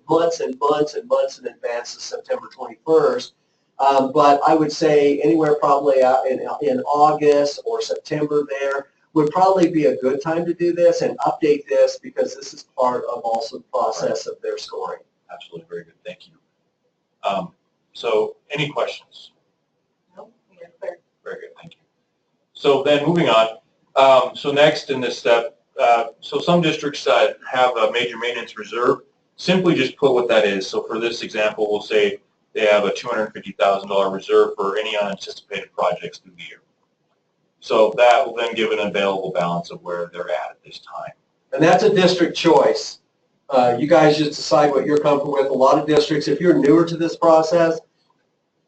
months and months and months in advance of September 21st, but I would say anywhere probably in August or September there would probably be a good time to do this and update this, because this is part of also the process of their scoring. Absolutely, very good, thank you. So, any questions? No, we are clear. Very good, thank you. So then moving on, so next in this step, so some districts have a major maintenance reserve. Simply just put what that is. So for this example, we'll say they have a $250,000 reserve for any unanticipated projects through the year. So that will then give an available balance of where they're at this time. And that's a district choice. You guys just decide what you're comfortable with. A lot of districts, if you're newer to this process,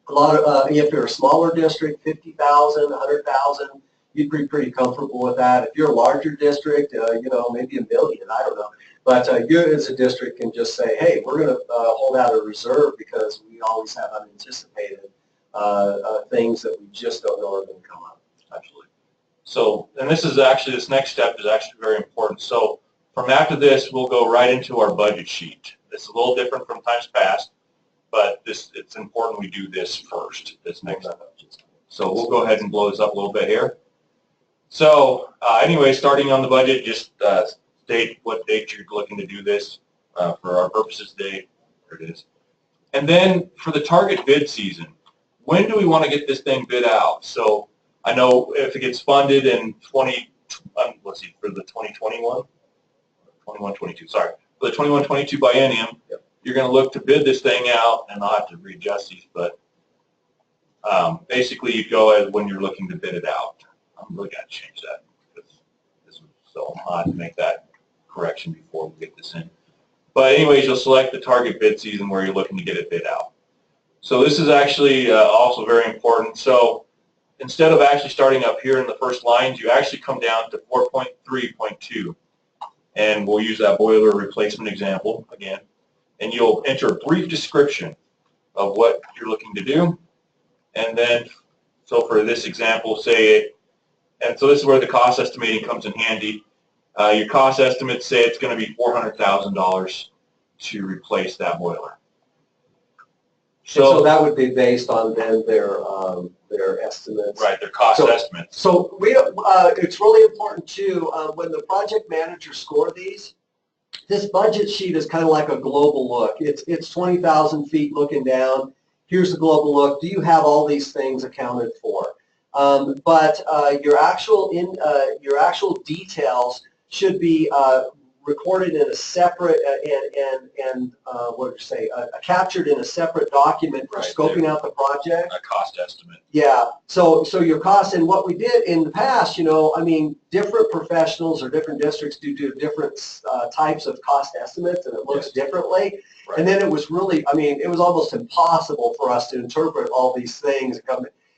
a lot of, if you're a smaller district, 50,000, 100,000, you'd be pretty comfortable with that. If you're a larger district, you know, maybe $1 million, I don't know. But you as a district can just say, hey, we're going to hold out a reserve because we always have unanticipated things that we just don't know are going to come up. Absolutely. So, and this next step is actually very important. So from after this, we'll go right into our budget sheet. It's a little different from times past, but it's important we do this first, this next step. So we'll go ahead and blow this up a little bit here. So anyway, starting on the budget, just state what date you're looking to do this for our purposes today. There it is. And then for the target bid season, when do we want to get this thing bid out? So I know if it gets funded in for the 21-22, sorry, for the 21-22 biennium, yep, you're going to look to bid this thing out, and I'll have to readjust these, but basically you go as when you're looking to bid it out. I'm really going to change that because so I'll have to make that correction before we get this in. But anyways, you'll select the target bid season where you're looking to get it bid out. So this is actually also very important. So instead of actually starting up here in the first lines, you actually come down to 4.3.2. And we'll use that boiler replacement example again. And you'll enter a brief description of what you're looking to do. And then, so for this example, and so this is where the cost estimating comes in handy. Your cost estimates say it's going to be $400,000 to replace that boiler. So that would be based on then their estimates. Right, their cost estimates. So it's really important too, when the project managers score these, this budget sheet is kind of like a global look. It's 20,000 feet looking down. Here's the global look. Do you have all these things accounted for? But your actual details should be recorded in a separate captured in a separate document for scoping out the project. A cost estimate. Yeah. So your costs, and what we did in the past, you know, I mean, different professionals or different districts do different types of cost estimates, and it looks differently. Right. And then it was really, I mean, it was almost impossible for us to interpret all these things.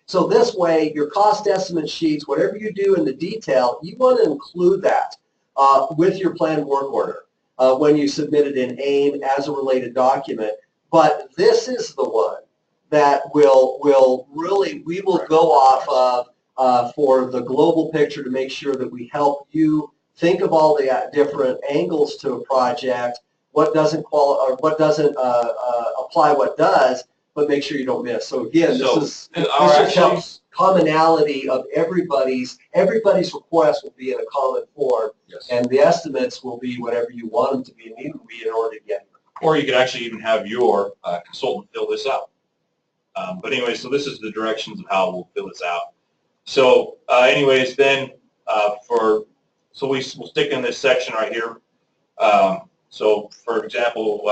So this way, your cost estimate sheets, whatever you do in the detail, you want to include that with your planned work order when you submit it in AIM as a related document. But this is the one that we will go off of for the global picture to make sure that we help you think of all the different angles to a project, what doesn't apply, what does, but make sure you don't miss. So again, this helps commonality of everybody's request will be in a common form, and the estimates will be whatever you want them to be and need to be in order to get them. Or you could actually even have your consultant fill this out. But anyway, so this is the directions of how we'll fill this out. So anyways, then we'll stick in this section right here. So for example,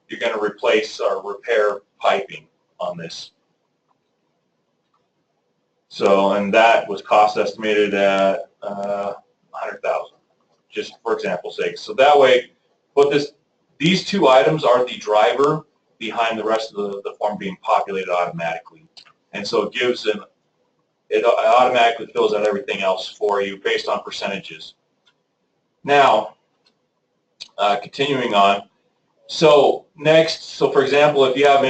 you're going to replace or repair piping on this. So, and that was cost estimated at $100,000, just for example's sake. So that way, these two items are the driver behind the rest of the form being populated automatically. And so it gives it automatically fills out everything else for you based on percentages. Now, continuing on, so next, so for example, if you have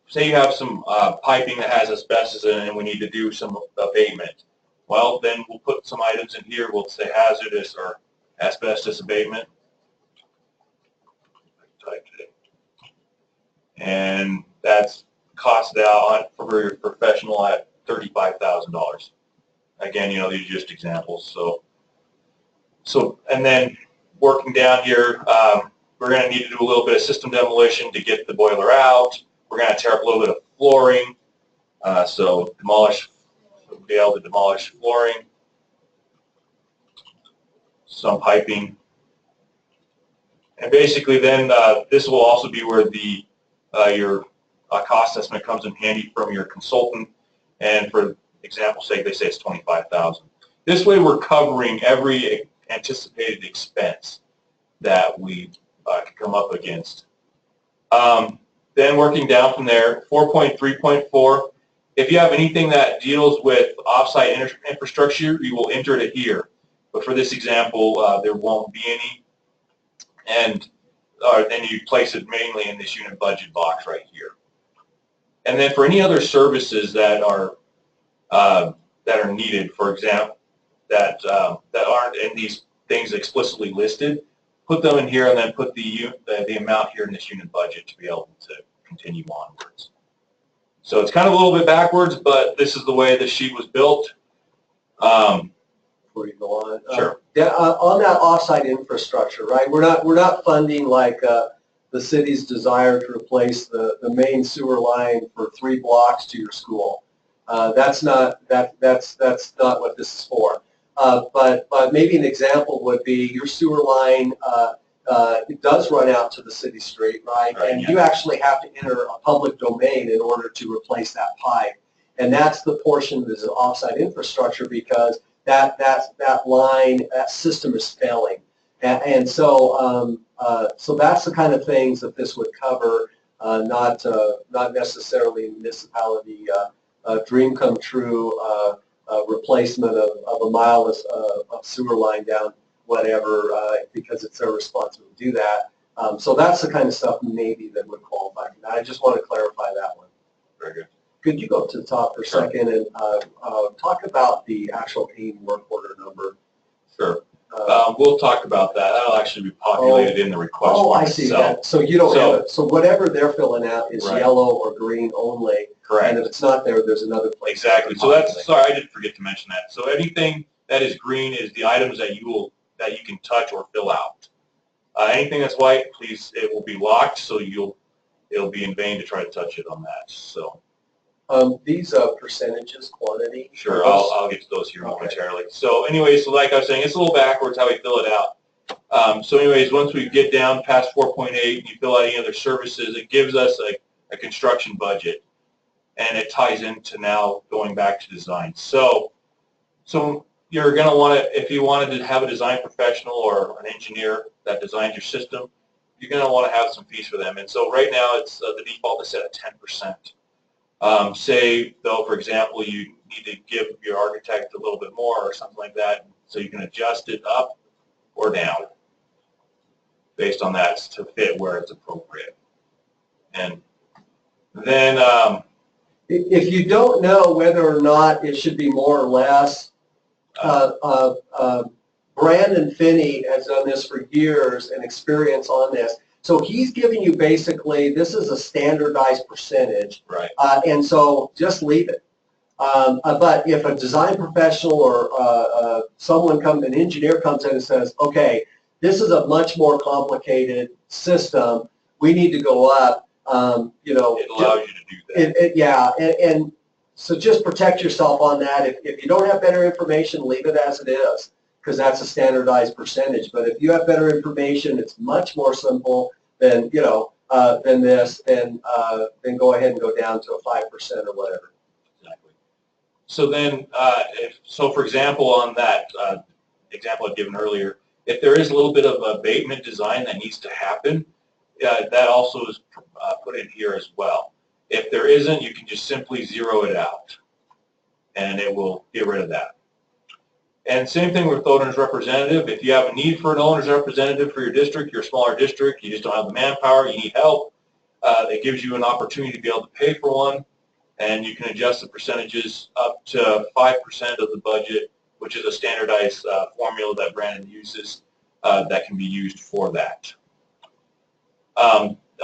say you have some piping that has asbestos in it and we need to do some abatement, well, then we'll put some items in here. We'll say hazardous or asbestos abatement. And that's costed out for your professional at $35,000. Again, you know, these are just examples. So and then working down here, we're going to need to do a little bit of system demolition to get the boiler out. We're going to tear up a little bit of flooring, so be able to demolish flooring, some piping, and basically then this will also be where your cost estimate comes in handy from your consultant, and for example's sake, they say it's $25,000. This way, we're covering every anticipated expense that we could come up against. Then working down from there, 4.3.4, if you have anything that deals with offsite infrastructure, you will enter it here. But for this example, there won't be any. And then you place it mainly in this unit budget box right here. And then for any other services that are needed, for example, that aren't in these things explicitly listed, put them in here and then put the amount here in this unit budget to be able to continue onwards. So it's kind of a little bit backwards, but this is the way the sheet was built. Before you go on. Sure. On that offsite infrastructure, right? We're not funding like the city's desire to replace the main sewer line for 3 blocks to your school. That's not what this is for. But maybe an example would be your sewer line. It does run out to the city street, right? And yeah. you actually have to enter a public domain in order to replace that pipe. And that's the portion that is offsite infrastructure, because that line, that system is failing. And so so that's the kind of things that this would cover, not necessarily municipality dream come true replacement of a mile of sewer line down whatever, because it's their responsibility to do that. So that's the kind of stuff maybe that would qualify for that. I just want to clarify that one. Very good. Could you go up to the top for a second and talk about the actual AIM work order number? Sure. We'll talk about that. That'll actually be populated in the request Oh, form I see itself. that. So you don't have it. So whatever they're filling out is Right. yellow or green only. Correct. And if it's not there, there's another place. Exactly. So that's, sorry, I did forget to mention that. So anything that is green is the items that you can touch or fill out. Anything that's white, please, it will be locked, so it'll be in vain to try to touch it on that. So. These percentages, quantity. Sure, I'll get to those here momentarily. So anyways, so like I was saying, it's a little backwards how we fill it out. So anyways, once we get down past 4.8 and you fill out any other services, it gives us a construction budget. And it ties into now going back to design. So you're going to want to, if you wanted to have a design professional or an engineer that designs your system, you're going to want to have some fees for them. And so right now, it's the default is set at 10%. Say, though, for example, you need to give your architect a little bit more or something like that, so you can adjust it up or down based on that to fit where it's appropriate. And then if you don't know whether or not it should be more or less, Brandon Finney has done this for years and experience on this. So he's giving you basically, this is a standardized percentage. Right. And so just leave it. But if a design professional or an engineer comes in and says, okay, this is a much more complicated system, we need to go up, it allows you to do that. And so just protect yourself on that. If you don't have better information, leave it as it is, because that's a standardized percentage. But if you have better information, it's much more simple than this, then go ahead and go down to a 5% or whatever. Exactly. So then, for example, on that example I'd given earlier, if there is a little bit of abatement design that needs to happen, that also is put in here as well. If there isn't, you can just simply zero it out, and it will get rid of that. And same thing with owner's representative. If you have a need for an owner's representative for your district, your smaller district, you just don't have the manpower, you need help, it gives you an opportunity to be able to pay for one, and you can adjust the percentages up to 5% of the budget, which is a standardized formula that Brandon uses that can be used for that.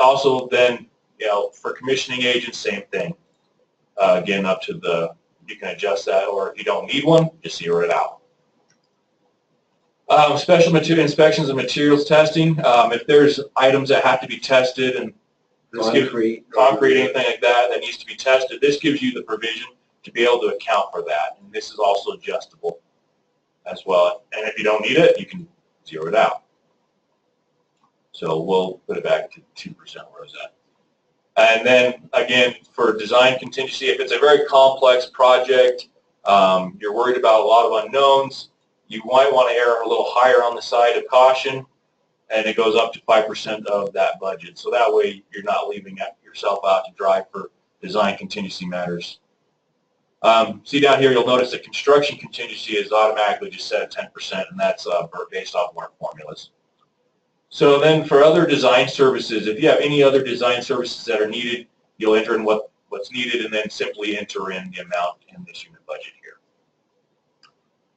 Also then, for commissioning agents, same thing. Again, up to you can adjust that, or if you don't need one, just zero it out. Special material inspections and materials testing. If there's items that have to be tested, and concrete, anything like that needs to be tested, this gives you the provision to be able to account for that. And this is also adjustable as well. And if you don't need it, you can zero it out. So we'll put it back to 2% where it's at. And then again, for design contingency, if it's a very complex project, you're worried about a lot of unknowns, you might want to err a little higher on the side of caution, and it goes up to 5% of that budget. So that way you're not leaving yourself out to dry for design contingency matters. See down here, you'll notice that construction contingency is automatically just set at 10%, and that's based off WARP formulas. So then for other design services, if you have any other design services that are needed, you'll enter in what's needed and then simply enter in the amount in this unit budget here.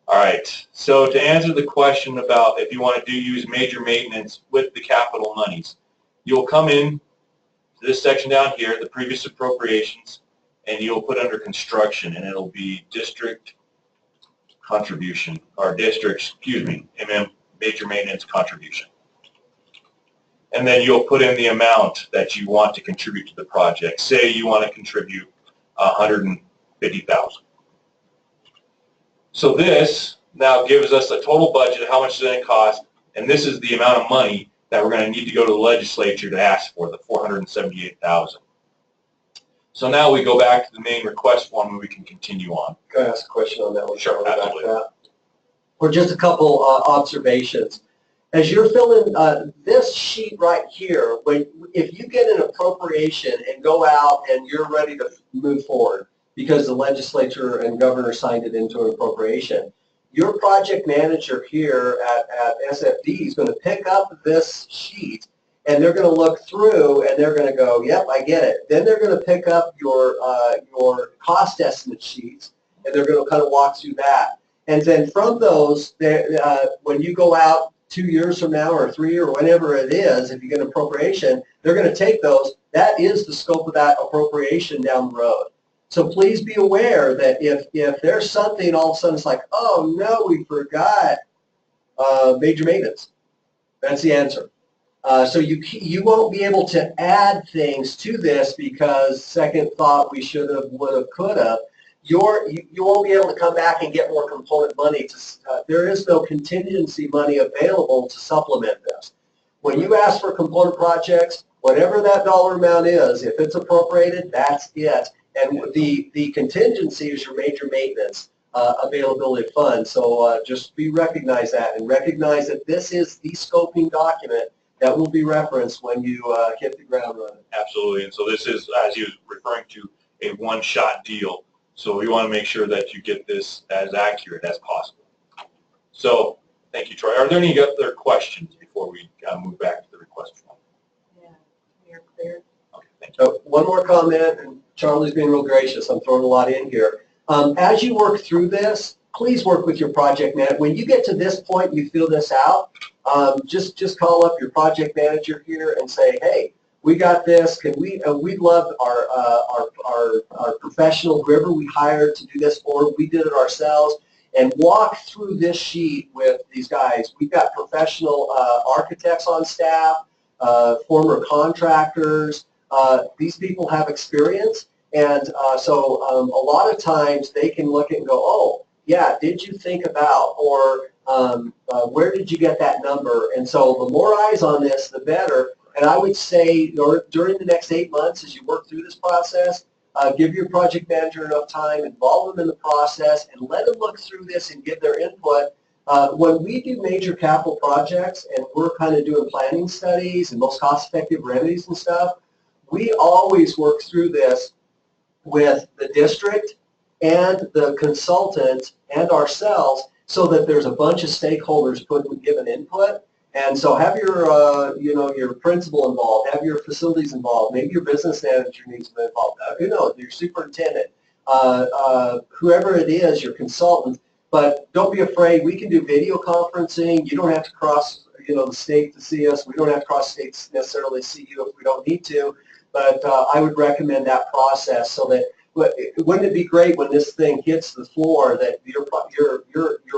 All right, so to answer the question about if you want to use major maintenance with the capital monies, you'll come in to this section down here, the previous appropriations, and you'll put under construction, and it'll be district contribution, or district, major maintenance contribution. And then you'll put in the amount that you want to contribute to the project. Say you want to contribute $150,000. So this now gives us a total budget, how much does it cost, and this is the amount of money that we're going to need to go to the legislature to ask for, the $478,000. So now we go back to the main request form and we can continue on. Can I ask a question on that one? Sure, absolutely. Or just a couple observations. As you're filling this sheet right here, if you get an appropriation and go out and you're ready to move forward because the legislature and governor signed it into an appropriation, your project manager here at SFD is going to pick up this sheet and they're going to look through and they're going to go, yep, I get it. Then they're going to pick up your cost estimate sheets and they're going to kind of walk through that. And then from those, when you go out 2 years from now or 3 or whenever it is, if you get an appropriation, they're going to take those. That is the scope of that appropriation down the road. So please be aware that if there's something all of a sudden it's like, oh no, we forgot major maintenance. That's the answer. So you won't be able to add things to this because second thought we should have, would have, could have. You won't be able to come back and get more component money. There is no contingency money available to supplement this. When you ask for component projects, whatever that dollar amount is, if it's appropriated, that's it. And the contingency is your major maintenance availability fund. So just recognize that and recognize that this is the scoping document that will be referenced when you hit the ground running. Absolutely, and so this is, as you were referring to, a one-shot deal. So we want to make sure that you get this as accurate as possible. So thank you, Troy. Are there any other questions before we move back to the request form? Yeah, you're clear. Okay, thank you. So one more comment, and Charlie's being real gracious. I'm throwing a lot in here. As you work through this, please work with your project manager. When you get to this point, you fill this out, just call up your project manager here and say, hey, we got this. Can we? We love our professional, whoever we hired to do this for. We did it ourselves, and walk through this sheet with these guys. We've got professional architects on staff, former contractors. These people have experience, and so a lot of times they can look at and go, oh, yeah, did you think about, or where did you get that number? And so the more eyes on this, the better. And I would say during the next 8 months as you work through this process, give your project manager enough time, involve them in the process, and let them look through this and give their input. When we do major capital projects and we're kind of doing planning studies and most cost-effective remedies and stuff, we always work through this with the district and the consultant and ourselves so that there's a bunch of stakeholders giving input. And so have your, your principal involved, have your facilities involved, maybe your business manager needs to be involved, your superintendent, whoever it is, your consultant. But don't be afraid, we can do video conferencing. You don't have to cross, the state to see us. We don't have to cross states to necessarily see you if we don't need to. But I would recommend that process so that, wouldn't it be great when this thing hits the floor that your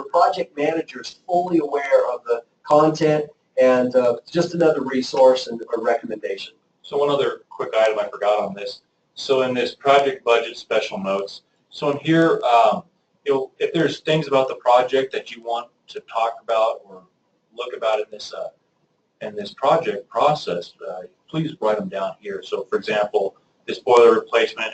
project manager is fully aware of the content and just another resource and a recommendation. So one other quick item I forgot on this. So in this project budget special notes, so in here, if there's things about the project that you want to talk about or look about in this project process, please write them down here. So for example, this boiler replacement,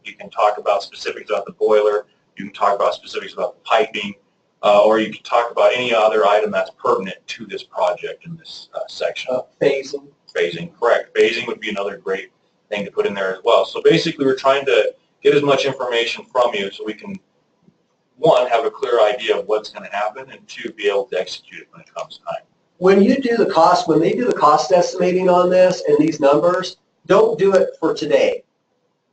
you can talk about specifics about the boiler, you can talk about specifics about the piping, or you can talk about any other item that's pertinent to this project in this section. Phasing. Phasing, correct. Phasing would be another great thing to put in there as well. So basically we're trying to get as much information from you so we can, one, have a clear idea of what's going to happen, and two, be able to execute it when it comes time. When they do the cost estimating on this and these numbers, don't do it for today.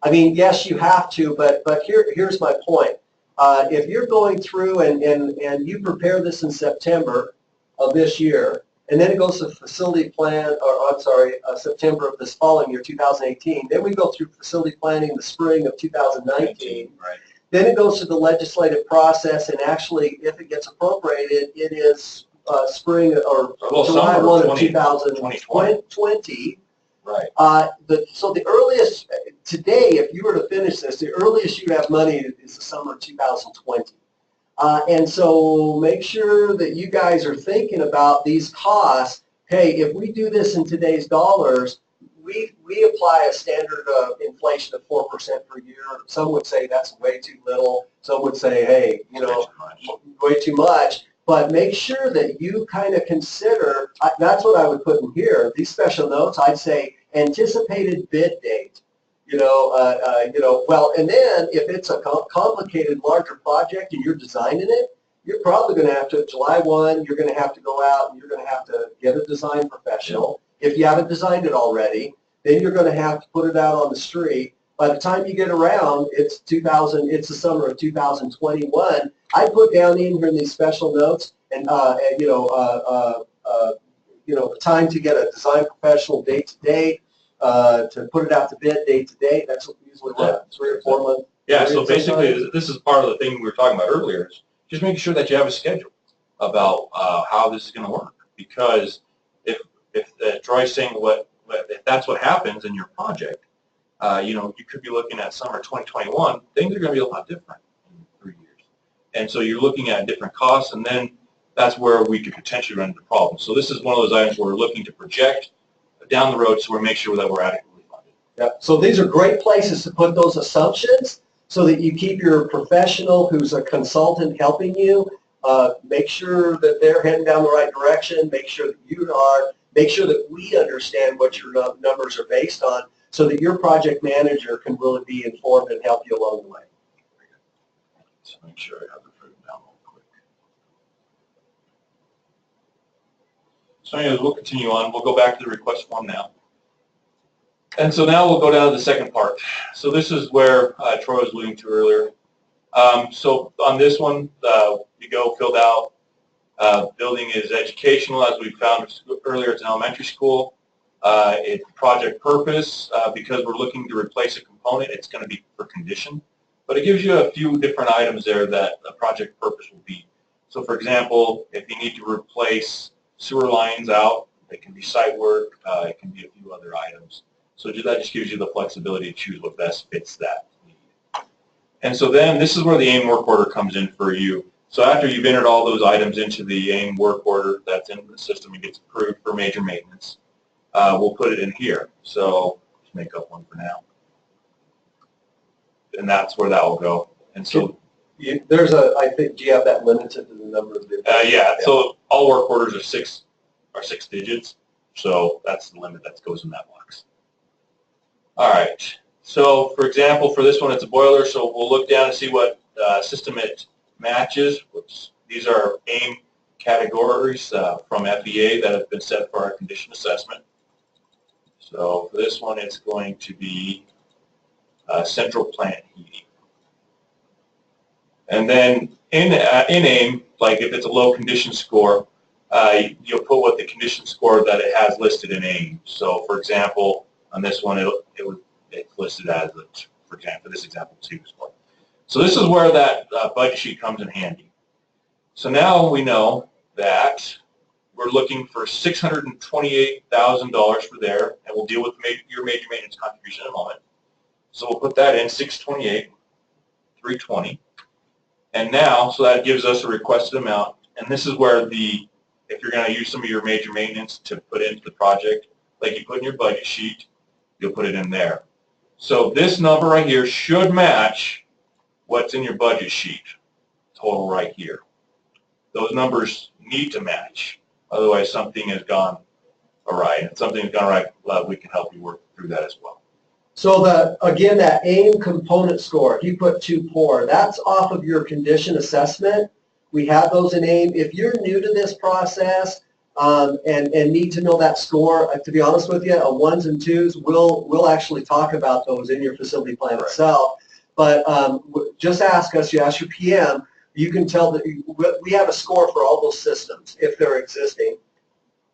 I mean, yes, you have to, but here's my point. If you're going through and you prepare this in September of this year, and then it goes to facility plan, or I'm sorry, September of this following year, 2018, then we go through facility planning in the spring of 2019. Right. Then it goes to the legislative process, and actually, if it gets appropriated, it is spring or July 1 of 2020. Right. So the earliest, today, if you were to finish this, the earliest you'd have money is the summer of 2020. And so make sure that you guys are thinking about these costs. Hey, if we do this in today's dollars, we apply a standard of inflation of 4% per year. Some would say that's way too little. Some would say, hey, you know, way too much. But make sure that you kind of consider, that's what I would put in here, these special notes. I'd say anticipated bid date. Well, and then if it's a complicated, larger project and you're designing it, you're probably going to have to, July 1, you're going to have to go out and you're going to have to get a design professional. If you haven't designed it already, then you're going to have to put it out on the street. By the time you get around, it's the summer of 2021. I put down in here in these special notes and time to get a design professional date to date, to put it out to bid date to date. That's usually what, 3 or 4 months. Yeah, so basically this is part of the thing we were talking about earlier, is just making sure that you have a schedule about how this is going to work. Because if Troy's saying if that's what happens in your project, you could be looking at summer 2021, things are going to be a lot different in 3 years. And so you're looking at different costs, and then that's where we could potentially run into problems. So this is one of those items where we're looking to project down the road so we make sure that we're adequately funded. Yep. So these are great places to put those assumptions so that you keep your professional who's a consultant helping you, make sure that they're heading down the right direction, make sure that you are, make sure that we understand what your numbers are based on so that your project manager can really be informed and help you along the way. So make sure I have it written down real quick. So anyways, we'll continue on. We'll go back to the request form now. And so now we'll go down to the second part. So this is where Troy was alluding to earlier. So on this one, you go filled out. Building is educational, as we found earlier. It's an elementary school. It's project purpose, because we're looking to replace a component. It's going to be for condition. But it gives you a few different items there that a project purpose will be. So for example, if you need to replace sewer lines out, it can be site work. It can be a few other items. So that just gives you the flexibility to choose what best fits that need. And so then this is where the AIM work order comes in for you. So after you've entered all those items into the AIM work order that's in the system and gets approved for major maintenance, we'll put it in here. So just make up one for now. And that's where that will go. And so I think, do you have that limited to the number of digits? yeah, so all work orders are six digits. So that's the limit that goes in that box. All right. So for example, for this one, it's a boiler. So we'll look down and see what system it matches. These are AIM categories from FEA that have been set for our condition assessment. So for this one, it's going to be central plant heating. And then in AIM, like if it's a low condition score, you'll put what the condition score that it has listed in AIM. So for example, on this one, it's listed as, for example, this example, 2 score. So this is where that budget sheet comes in handy. So now we know that we're looking for $628,000 for there, and we'll deal with your major maintenance contribution in a moment. So we'll put that in, 628, 320. And now, so that gives us a requested amount. And this is where if you're going to use some of your major maintenance to put into the project, like you put in your budget sheet, you'll put it in there. So this number right here should match what's in your budget sheet, total right here. Those numbers need to match, otherwise something has gone awry. And if something's gone right, we can help you work through that as well. So again, that AIM component score, if you put too poor, that's off of your condition assessment. We have those in AIM. If you're new to this process and need to know that score, to be honest with you, ones and twos, we'll actually talk about those in your facility plan itself. But just ask us, you ask your PM, you can tell that we have a score for all those systems if they're existing.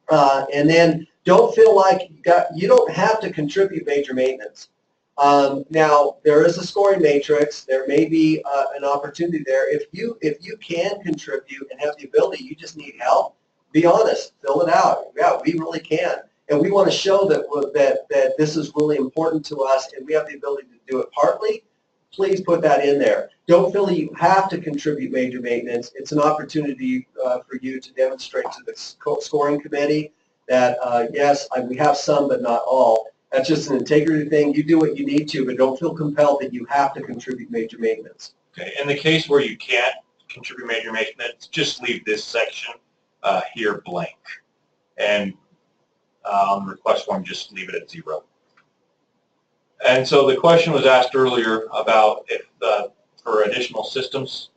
And then don't feel like you don't have to contribute major maintenance. Now, there is a scoring matrix. There may be an opportunity there. If you can contribute and have the ability, you just need help, be honest, fill it out. Yeah, we really can. And we want to show that this is really important to us and we have the ability to do it partly. Please put that in there. Don't feel you have to contribute major maintenance. It's an opportunity for you to demonstrate to the scoring committee that, yes, we have some, but not all. That's just an integrity thing. You do what you need to, but don't feel compelled that you have to contribute major maintenance. Okay. In the case where you can't contribute major maintenance, just leave this section here blank. And on the request form, just leave it at 0. And so the question was asked earlier about if for additional systems,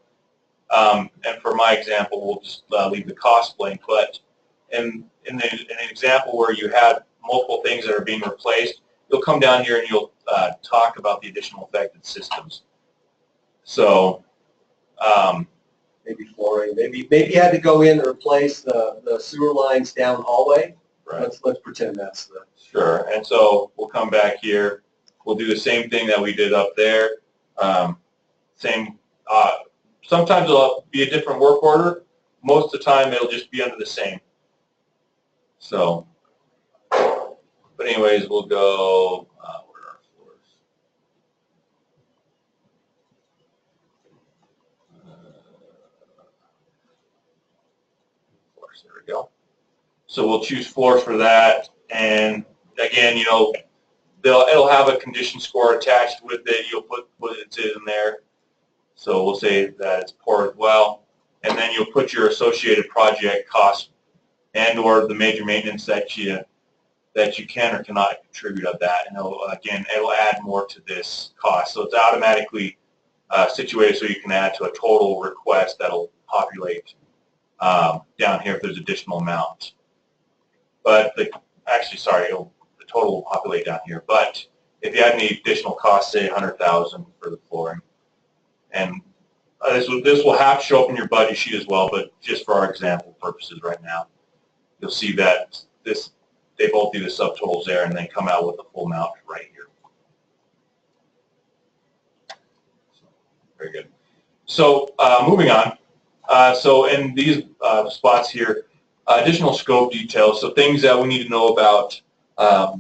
and for my example, we'll just leave the cost blank. But in an example where you had multiple things that are being replaced, you'll come down here and you'll talk about the additional affected systems. So maybe flooring, maybe you had to go in and replace the sewer lines down hallway. Right. Let's pretend that's the. Sure. And so we'll come back here. We'll do the same thing that we did up there. Sometimes it'll be a different work order. Most of the time it'll just be under the same. So, but anyways, we'll go, where are our floors? Floors, there we go. So we'll choose floors for that. And again, you know, it'll have a condition score attached with it. You'll put what it is in there. So we'll say that it's poor as well. And then you'll put your associated project cost and or the major maintenance that you can or cannot contribute of that. And it'll add more to this cost. So it's automatically situated so you can add to a total request that'll populate down here if there's additional amount. But the total will populate down here. But if you had any additional costs, say $100,000 for the flooring, and this will have to show up in your budget sheet as well, but just for our example purposes right now, you'll see that they both do the subtotals there and then come out with the full amount right here. Very good. So moving on. So in these spots here, additional scope details, so things that we need to know about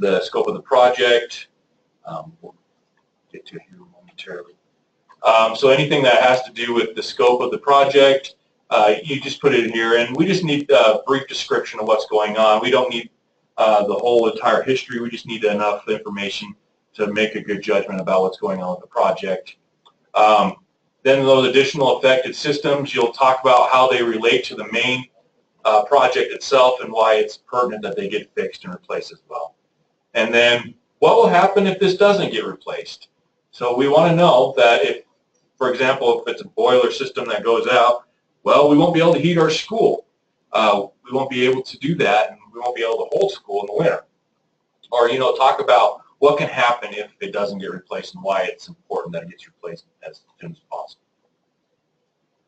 the scope of the project. We'll get to here momentarily. So anything that has to do with the scope of the project, you just put it in here, and we just need a brief description of what's going on. We don't need the whole entire history. We just need enough information to make a good judgment about what's going on with the project. Then those additional affected systems, you'll talk about how they relate to the main project itself and why it's pertinent that they get fixed and replaced as well. And then what will happen if this doesn't get replaced? So we want to know that if, for example, if it's a boiler system that goes out, well, we won't be able to heat our school. We won't be able to do that, and we won't be able to hold school in the winter. Or, you know, talk about what can happen if it doesn't get replaced and why it's important that it gets replaced as soon as possible.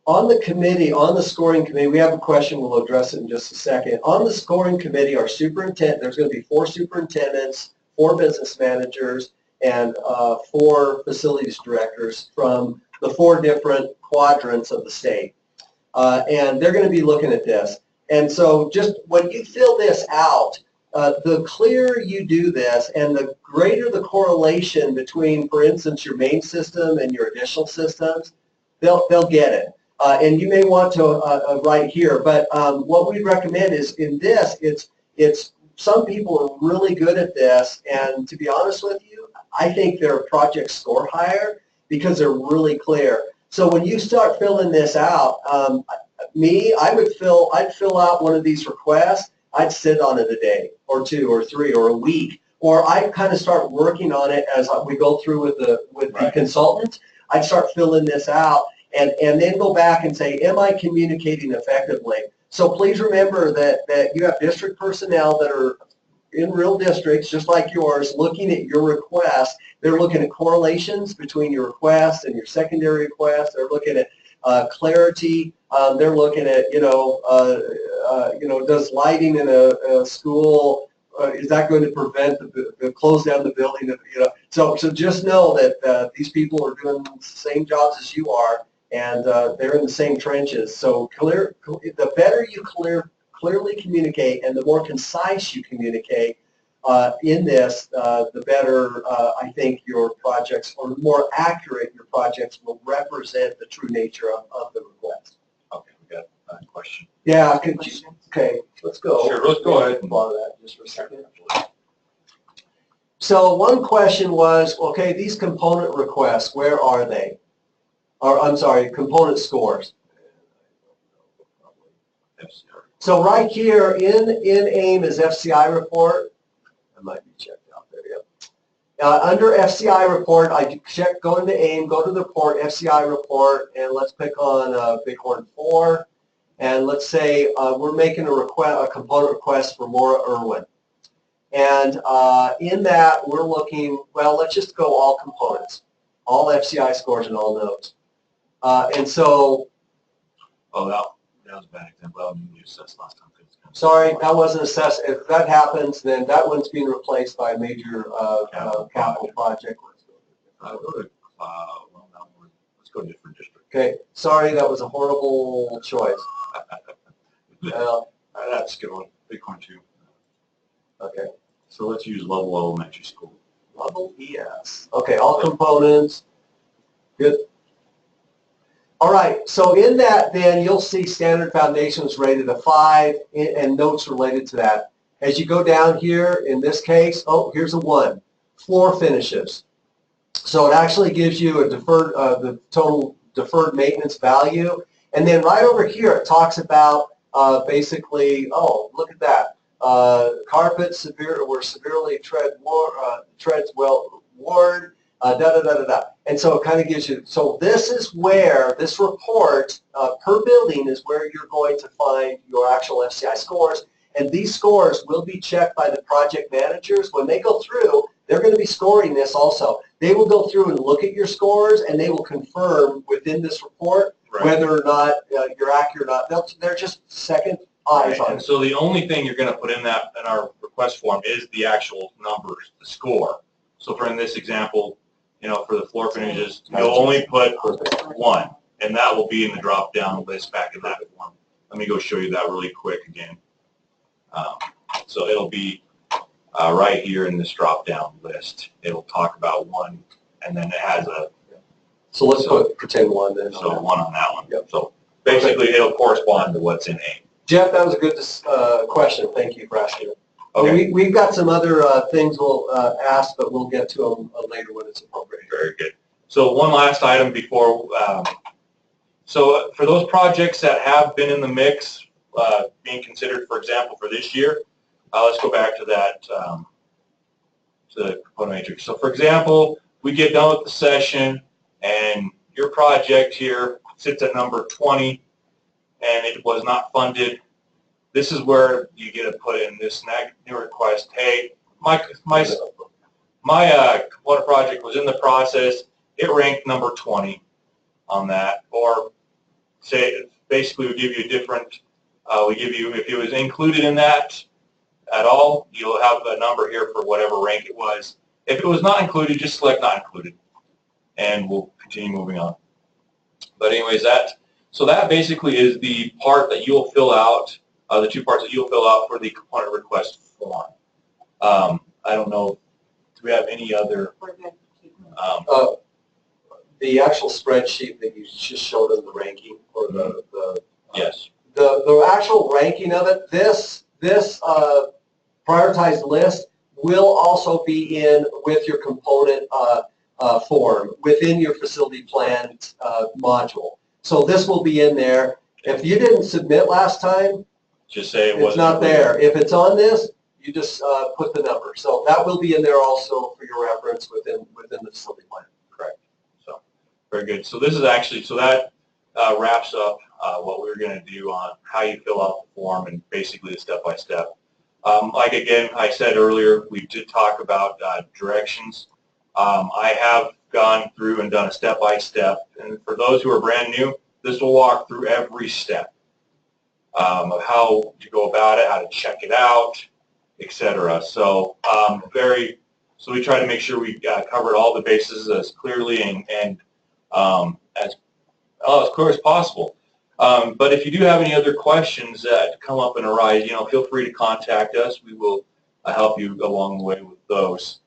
On the committee, on the scoring committee, we have a question. We'll address it in just a second. On the scoring committee, our superintendent, there's going to be 4 superintendents, 4 business managers, and 4 facilities directors from the 4 different quadrants of the state. And they're going to be looking at this. And so just when you fill this out, the clearer you do this and the greater the correlation between, for instance, your main system and your additional systems, they'll get it. And you may want to write here, but what we recommend is in this, it's some people are really good at this, and to be honest with you, I think their projects score higher because they're really clear. So when you start filling this out, I'd fill out one of these requests. I'd sit on it a day or two or three or a week, or I'd kind of start working on it as we go through with the consultant. I'd start filling this out and then go back and say, am I communicating effectively? So please remember that you have district personnel that are in real districts, just like yours, looking at your request. They're looking at correlations between your request and your secondary request. They're looking at clarity. They're looking at, does lighting in a school, is that going to prevent the close down the building? So just know that these people are doing the same jobs as you are, and they're in the same trenches. So the better you clearly communicate and the more concise you communicate in this, the better I think your projects, or the more accurate your projects will represent the true nature of the request. Okay, we got a question. Yeah, okay, let's go. Sure, let's go ahead and follow that just for a second. So one question was, okay, these component requests, where are they? Or I'm sorry, component scores. So right here in AIM is FCI report. I might be checked out there, yep. Under FCI report, I check, go into AIM, go to the report, FCI report, and let's pick on Bighorn 4. And let's say we're making a component request for Maura Irwin. And in that, we're looking, well, let's just go all components, all FCI scores and all nodes. And so, oh, that was a bad example. That one you assessed last time. Sorry, that wasn't assessed. If that happens, then that one's being replaced by a major capital project. Let's go to different district. Okay, sorry, that was a horrible choice. That's a good one. Bighorn 2. Okay. So let's use Lovell Elementary School. Lovell ES. Okay, all components. Good. All right, so in that then you'll see standard foundations rated a 5 and notes related to that. As you go down here, in this case, oh, here's a 1. Floor finishes. So it actually gives you a deferred, the total deferred maintenance value. And then right over here it talks about basically, oh, look at that. Carpets were severely treads well worn. And so it kind of gives you, so this is where, this report per building is where you're going to find your actual FCI scores. And these scores will be checked by the project managers. When they go through, they're going to be scoring this also. They will go through and look at your scores, and they will confirm within this report whether or not you're accurate or not. They're just second eyes on it. And so the only thing you're going to put in our request form is the actual numbers, the score. So for in this example, for the floor finishes, you'll only put 1, and that will be in the drop-down list back in that form. Let me go show you that really quick again. So it'll be right here in this drop-down list. It'll talk about 1, and then it has a. So let's pretend 1 then. So 1 on that one. Yep. So basically, it'll correspond to what's in AIM. Jeff, that was a good question. Thank you for asking it. Okay. We've got some other things we'll ask, but we'll get to them later when it's appropriate. Very good. So one last item before, so for those projects that have been in the mix, being considered, for example, for this year, let's go back to that, to the component matrix. So for example, we get done with the session and your project here sits at number 20 and it was not funded. This is where you get to put in this new request. Hey, my component project was in the process. It ranked number 20 on that. Or say, basically, we give you a different. We give you, if it was included in that at all, you'll have a number here for whatever rank it was. If it was not included, just select not included, and we'll continue moving on. But anyways, so that basically is the part that you'll fill out. The 2 parts that you'll fill out for the component request form. I don't know, do we have any other? The actual spreadsheet that you just showed in the ranking, or Yes. The actual ranking of it, this prioritized list will also be in with your component form within your facility plan module. So this will be in there. If you didn't submit last time, Just say it it's wasn't. not there. If it's on this, you just put the number. So that will be in there also for your reference within the facility plan. Correct. So, very good. So this is actually, so that wraps up what we're going to do on how you fill out the form and basically the step-by-step. Like again, I said earlier, we did talk about directions. I have gone through and done a step-by-step, and for those who are brand new, this will walk through every step of how to go about it, how to check it out, etc. So so we try to make sure we covered all the bases as clearly and as clear as possible. But if you do have any other questions that come up and arise, feel free to contact us. We will help you along the way with those.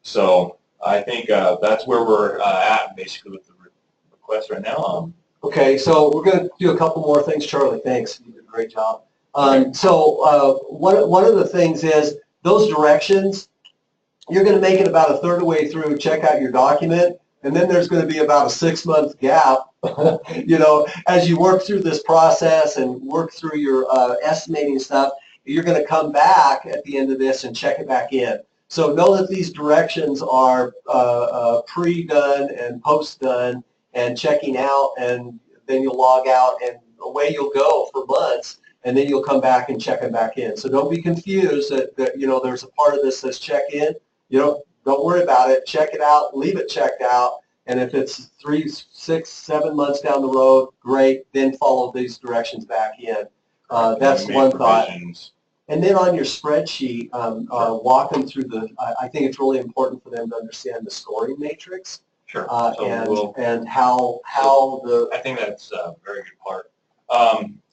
So I think that's where we're at basically with the request right now. Okay, so we're going to do a couple more things. Charlie, thanks. You did a great job. So one of the things is those directions, you're going to make it about a third of the way through, check out your document, and then there's going to be about a 6-month gap, as you work through this process and work through your estimating stuff, you're going to come back at the end of this and check it back in. So know that these directions are pre-done and post-done and checking out, and then you'll log out and away you'll go for months, and then you'll come back and check them back in. So don't be confused that there's a part of this that's check in. Don't worry about it. Check it out, leave it checked out, and if it's 3, 6, 7 months down the road, great, then follow these directions back in. That's one thought. And then on your spreadsheet, walk them through I think it's really important for them to understand the scoring matrix. Sure. And how the... I think that's a very good part.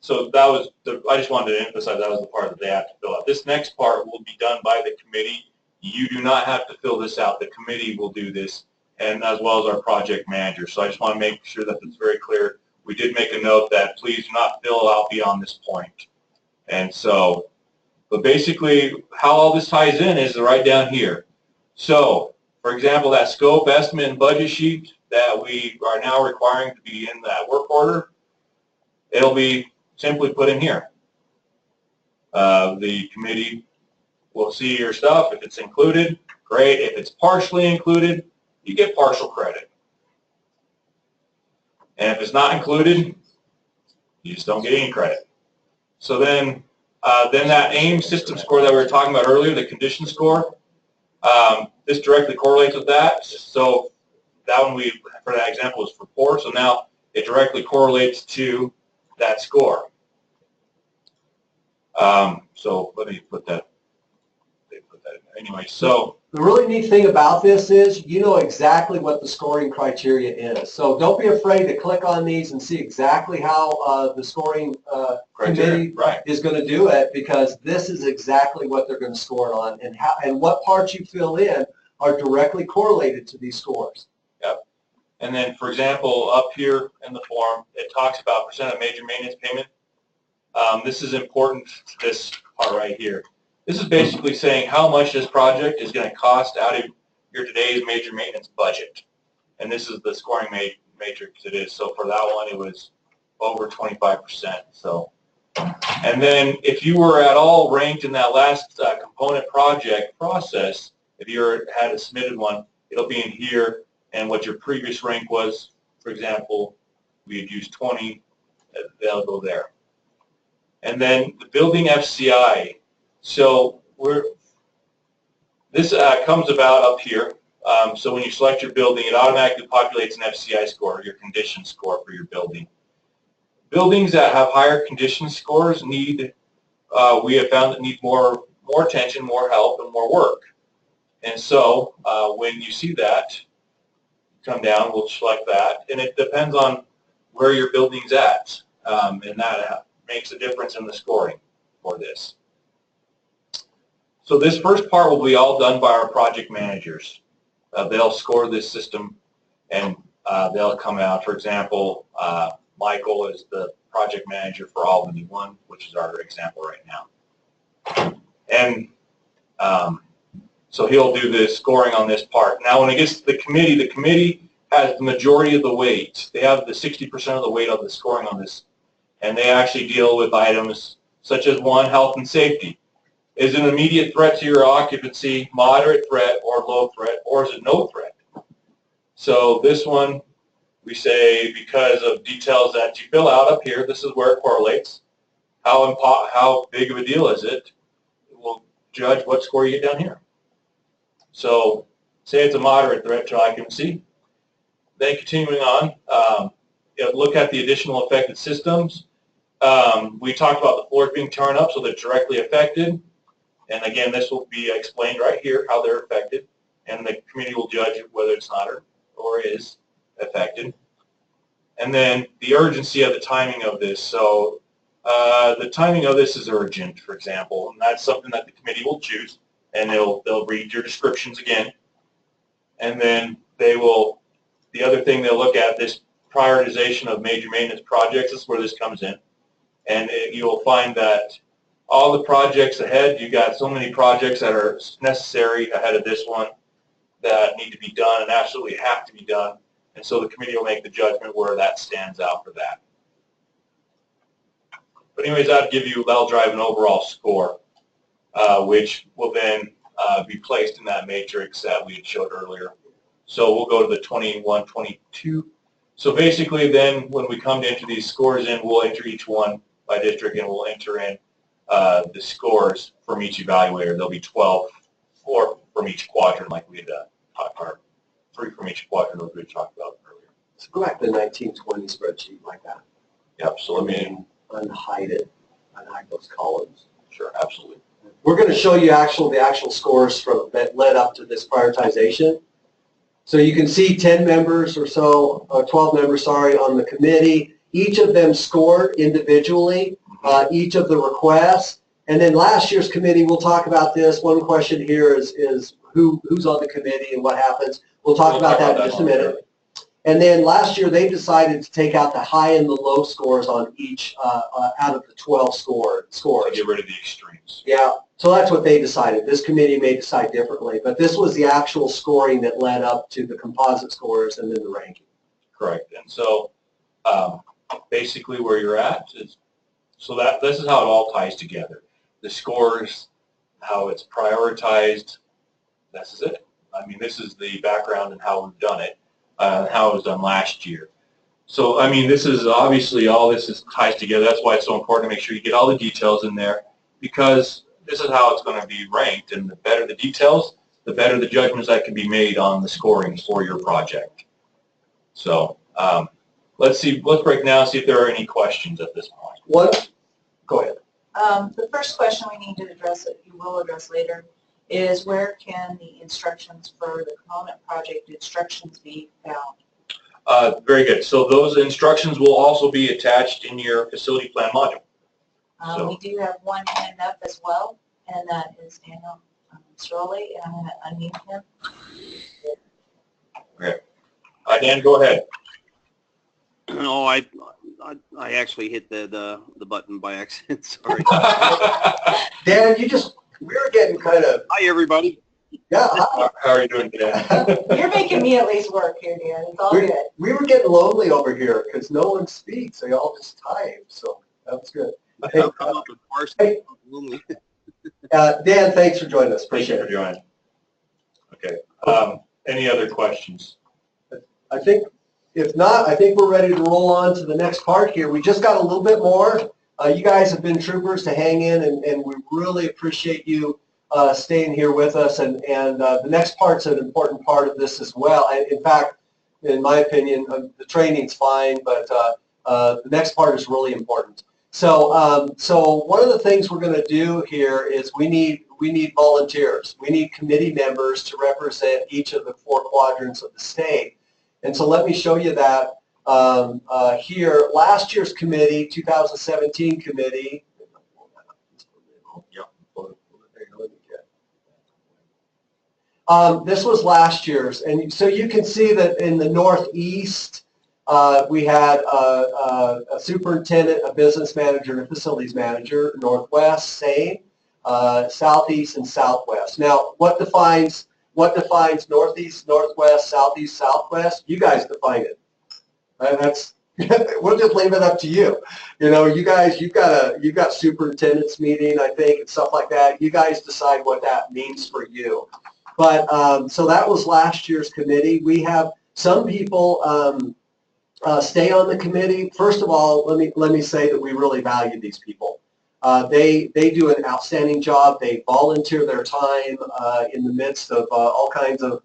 So that was I just wanted to emphasize that was the part that they have to fill out. This next part will be done by the committee. You do not have to fill this out. The committee will do this, and as well as our project manager. So I just want to make sure that it's very clear. We did make a note that please do not fill out beyond this point. And so, but basically how all this ties in is right down here. So, for example, that scope, estimate, and budget sheet that we are now requiring to be in that work order, it'll be simply put in here. The committee will see your stuff. If it's included, great. If it's partially included, you get partial credit. And if it's not included, you just don't get any credit. So then that AIM system score that we were talking about earlier, the condition score, this directly correlates with that. So that one for that example was for 4. So now it directly correlates to that score. So let me put that. Anyway, so the really neat thing about this is you know exactly what the scoring criteria is. So don't be afraid to click on these and see exactly how the scoring committee is going to do it, because this is exactly what they're going to score on, and what parts you fill in are directly correlated to these scores. Yep. And then, for example, up here in the form, it talks about % of major maintenance payment. This is important to this part right here. This is basically saying how much this project is going to cost out of your today's major maintenance budget. And this is the scoring matrix it is. So for that one, it was over 25%. So, and then if you were at all ranked in that last component project process, if you had a submitted one, it'll be in here. And what your previous rank was, for example, we had used 20, they'll go there. And then the building FCI. So this comes about up here. So when you select your building, it automatically populates an FCI score, your condition score for your building. Buildings that have higher condition scores we have found that need more attention, more help, and more work. And so when you see that, come down, we'll select that, and it depends on where your building's at, and that makes a difference in the scoring for this. So this first part will be all done by our project managers. They'll score this system, and they'll come out. For example, Michael is the project manager for Albany 1, which is our example right now. And So he'll do the scoring on this part. Now when it gets to the committee has the majority of the weight. They have the 60% of the weight of the scoring on this. And they actually deal with items such as one, health and safety. Is it an immediate threat to your occupancy, moderate threat, or low threat, or is it no threat? So this one, we say because of details that you fill out up here, this is where it correlates. How big of a deal is it? We'll judge what score you get down here. So say it's a moderate threat to occupancy. Then continuing on, look at the additional affected systems. We talked about the floors being torn up, so they're directly affected. And again, this will be explained right here, how they're affected. And the committee will judge whether it's not or is affected. And then the urgency of the timing of this. So the timing of this is urgent, for example. And that's something that the committee will choose. And they'll read your descriptions again. And then the other thing they'll look at, this prioritization of major maintenance projects. This is where this comes in. And you'll find that all the projects ahead, you got so many projects that are necessary ahead of this one that need to be done and absolutely have to be done. And so the committee will make the judgment where that stands out for that. But anyways, that'll drive an overall score, which will then be placed in that matrix that we had showed earlier. So we'll go to the 21, 22. So basically then when we come to enter these scores in, we'll enter each one by district and we'll enter in the scores from each evaluator. There'll be 12, 4 from each quadrant like we had talked about, 3 from each quadrant like we had talked about earlier. So go back to the 1920 spreadsheet like that. Yep, so let me unhide it, unhide those columns. Sure, absolutely. We're going to show you the actual scores that led up to this prioritization. So you can see 10 members or so, 12 members, sorry, on the committee. Each of them scored individually, each of the requests. And then last year's committee, we'll talk about this. One question here is who's on the committee and what happens. We'll talk about that in just a minute. And then last year, they decided to take out the high and the low scores on each out of the 12 scores. To get rid of the extremes. Yeah, so that's what they decided. This committee may decide differently, but this was the actual scoring that led up to the composite scores and then the ranking. Correct. And so basically where you're at is, so that this is how it all ties together. The scores, how it's prioritized, this is it. I mean, this is the background and how we've done it. How it was done last year. So, I mean, this is obviously all this ties together. That's why it's so important to make sure you get all the details in there, because this is how it's going to be ranked. And the better the details, the better the judgments that can be made on the scoring for your project. So, let's break now and see if there are any questions at this point. What? Go ahead. The first question we need to address, that you will address later, is where can the instructions for the component project instructions be found? Very good. So those instructions will also be attached in your facility plan module. We do have one hand up as well, and that is Daniel Srolli, and I'm going to unmute him. Okay. Dan, go ahead. No, I actually hit the button by accident. Sorry. Dan, we were getting kind of... Hi, everybody. Yeah. How are you doing, Dan? You're making me at least work here, Dan. It's all good. We were getting lonely over here because no one speaks. They all just type. So that's good. Hey, Dan, thanks for joining us. Thank you Appreciate for it. joining. Okay. Any other questions? I think, if not, I think we're ready to roll on to the next part here. We just got a little bit more. You guys have been troopers to hang in, and we really appreciate you staying here with us. And the next part's an important part of this as well. In fact, in my opinion, the training's fine, but the next part is really important. So one of the things we're going to do here is we need volunteers. We need committee members to represent each of the 4 quadrants of the state. And so let me show you that here. Last year's committee, 2017 committee. This was last year's, and so you can see that in the Northeast, we had a superintendent, a business manager, and a facilities manager. Northwest, same. southeast, and southwest. Now, what defines northeast, northwest, southeast, southwest? You guys define it. That's we'll just leave it up to you. You know, you guys, you've got superintendent's meeting, I think, and stuff like that. You guys decide what that means for you. But so that was last year's committee. We have some people stay on the committee. First of all, let me say that we really value these people. They do an outstanding job. They volunteer their time in the midst of all kinds of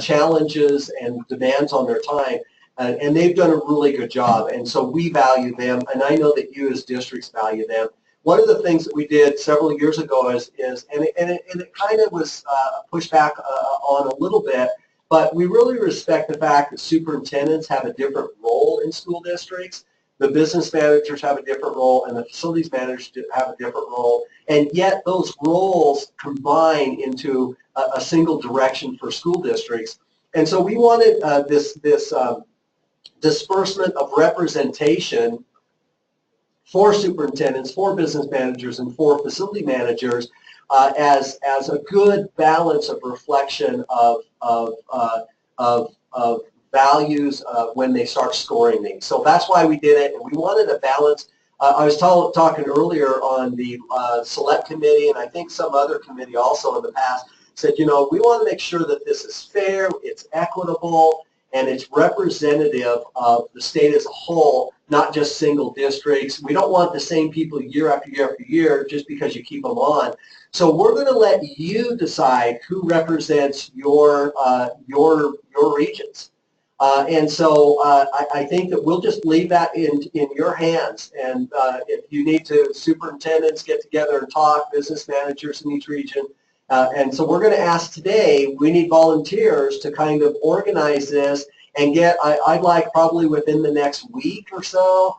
challenges and demands on their time. And they've done a really good job, and so we value them, and I know that you as districts value them. One of the things that we did several years ago is and it kind of was pushed back on a little bit, but we really respect the fact that superintendents have a different role in school districts. The business managers have a different role, and the facilities managers have a different role, and yet those roles combine into a single direction for school districts. And so we wanted this disbursement of representation for superintendents, for business managers, and for facility managers as a good balance of reflection of values when they start scoring these. So that's why we did it, and we wanted a balance. I was talking earlier on the select committee, and I think some other committee also in the past said, you know, we want to make sure that this is fair, it's equitable, and it's representative of the state as a whole, not just single districts. We don't want the same people year after year after year just because you keep them on. So we're going to let you decide who represents your regions. And so I think that we'll just leave that in your hands. And if you need to, superintendents get together and talk, business managers in each region. And so we're going to ask today, we need volunteers to kind of organize this and get, I'd like probably within the next week or so,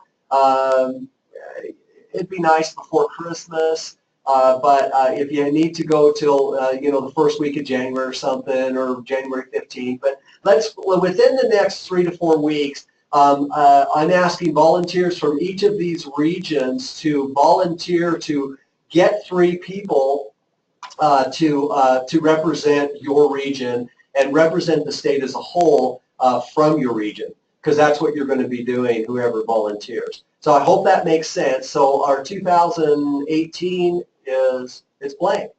it'd be nice before Christmas, but if you need to go till, the first week of January or something, or January 15th, but within the next 3 to 4 weeks, I'm asking volunteers from each of these regions to volunteer to get 3 people to represent your region and represent the state as a whole from your region, because that's what you're going to be doing, whoever volunteers. So I hope that makes sense. So our 2018 is blank.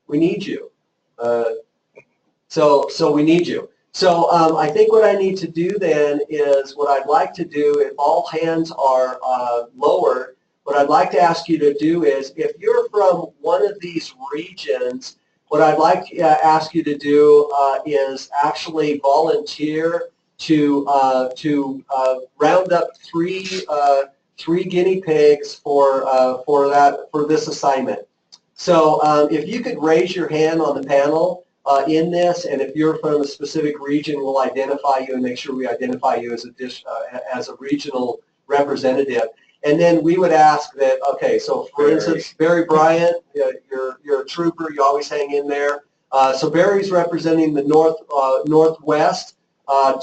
We need you. So we need you. So I think what I need to do then is what I'd like to do, if all hands are lowered, what I'd like to ask you to do is, if you're from one of these regions, what I'd like to ask you to do is actually volunteer to round up three guinea pigs for this assignment. So if you could raise your hand on the panel in this, and if you're from a specific region, we'll identify you and make sure we identify you as a regional representative. And then we would ask that, okay, so for instance, Barry Bryant, you're a trooper, you always hang in there. So Barry's representing the Northwest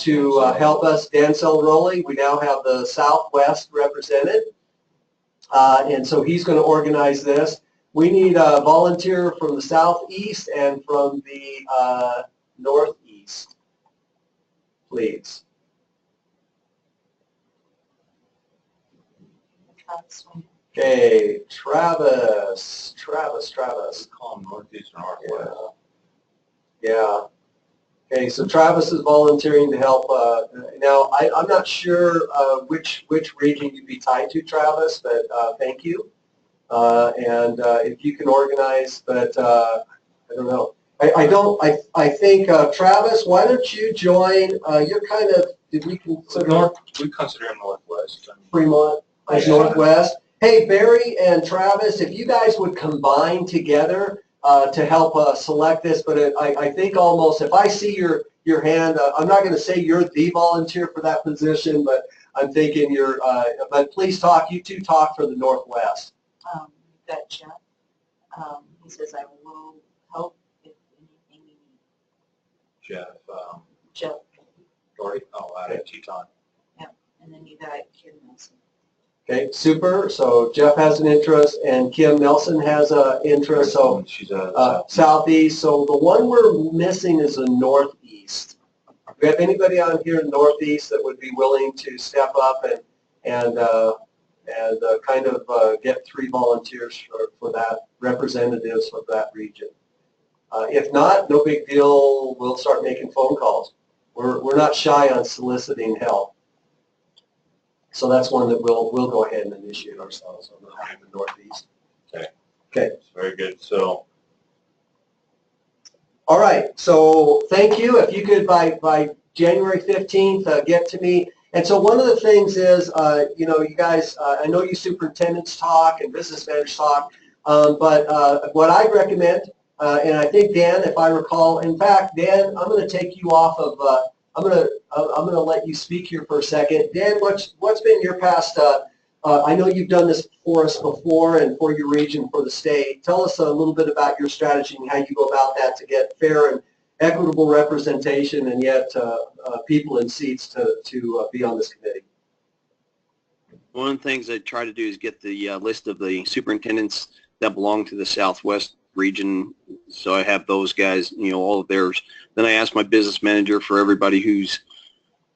to help us. Dan Celeroli, we now have the Southwest represented. And so he's going to organize this. We need a volunteer from the Southeast and from the Northeast, please. Okay, Travis. Call them Northeast or Northwest. Yeah. Okay, so Travis is volunteering to help. Now, I'm not sure which region you'd be tied to, Travis, but thank you. And if you can organize, but I don't know. I think, Travis, why don't you join? You're kind of, did we consider? We consider him Northwest. Fremont as Northwest. Hey, Barry and Travis, if you guys would combine together to help select this, but I think almost, if I see your hand, I'm not going to say you're the volunteer for that position, but I'm thinking you're, but please talk, you two talk for the Northwest. We've got Jeff. He says, I will help if anything you need. Jeff Jeff. Doherty? Oh, out of Teton. And then you got Kim Nelson. Okay, super. So Jeff has an interest, and Kim Nelson has an interest. So She's southeast. So the one we're missing is the northeast. Do we have anybody on here in the northeast that would be willing to step up and kind of get 3 volunteers for that, representatives of that region? If not, no big deal. We'll start making phone calls. We're not shy on soliciting help. So that's one that we'll go ahead and initiate ourselves on the northeast. Okay. Okay. Very good. So. All right. So thank you. If you could by January 15th get to me. And so one of the things is, you guys, I know you superintendents talk and business managers talk, but what I recommend, and I think Dan, if I recall, in fact, Dan, I'm going to take you off of. I'm gonna let you speak here for a second. Dan, what's been your past? I know you've done this for us before and for your region, for the state. Tell us a little bit about your strategy and how you go about that to get fair and equitable representation, and yet people in seats to be on this committee. One of the things I try to do is get the list of the superintendents that belong to the Southwest region, so I have those guys, all of theirs. Then I ask my business manager for everybody who's